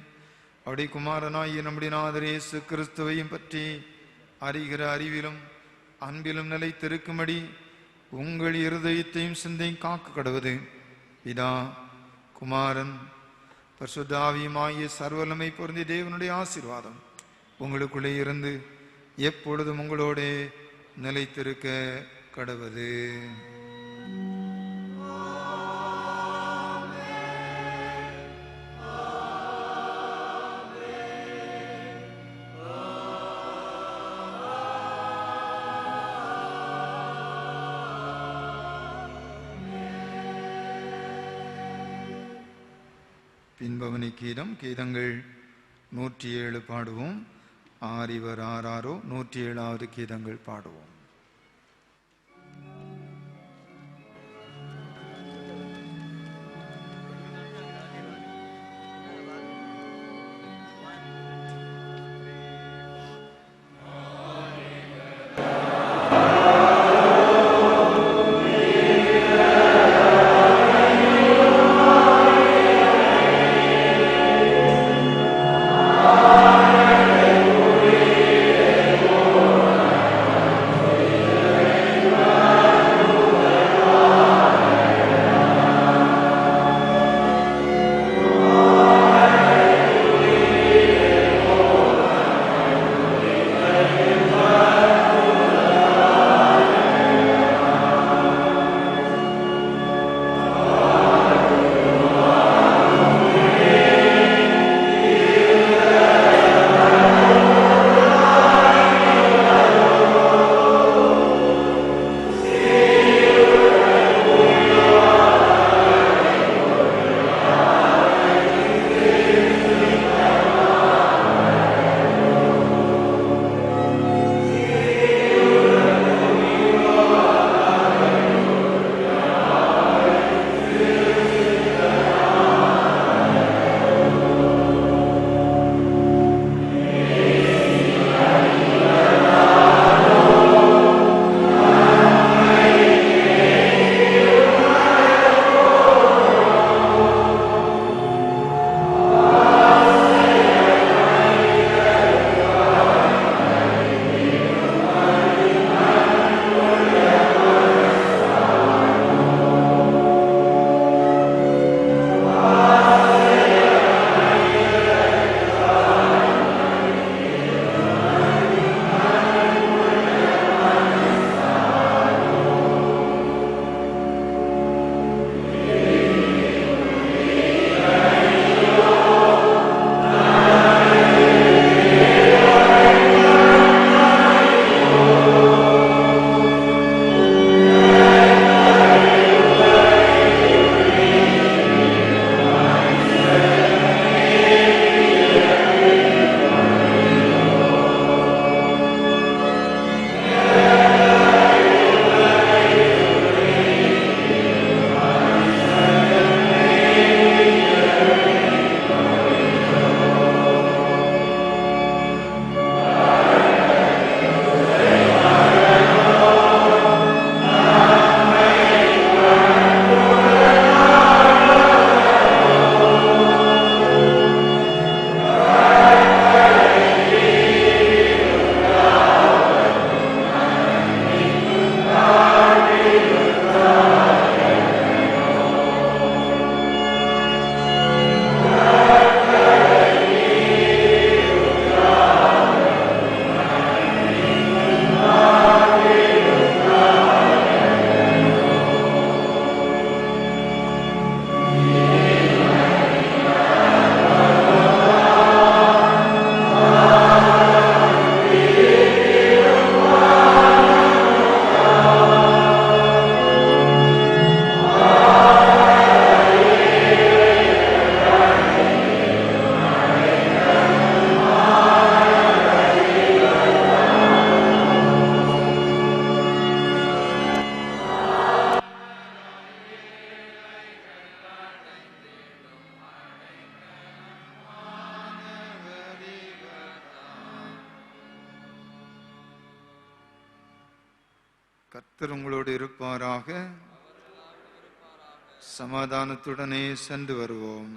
அவருடைய குமாரனாகிய நம்முடைய நாதர் இயேசு கிறிஸ்துவையும் பற்றி அறிகிற அறிவிலும் அன்பிலும் நிலைத்திருக்கும்படி உங்கள் இருதயத்தையும் சிந்தையும் காக்க கடவுது. பிதா, குமாரன், பரிசுத்த ஆவியுமாகிய சர்வவல்லமை பொருந்திய தேவனுடைய ஆசீர்வாதம் உங்களுக்குள்ளே இருந்து எப்பொழுதும் உங்களோட நிலைத்திருக்க கடவுது. பின்பவனி கீதம், கீதங்கள் 107 பாடுவோம். ஆரிவர் ஆறாரோ 107வது கீதங்கள் பாடுவோம். Amen. கர்த்தர் உங்களோடு இருப்பாராக. சமாதானத்துடனே சென்று வருவோம்.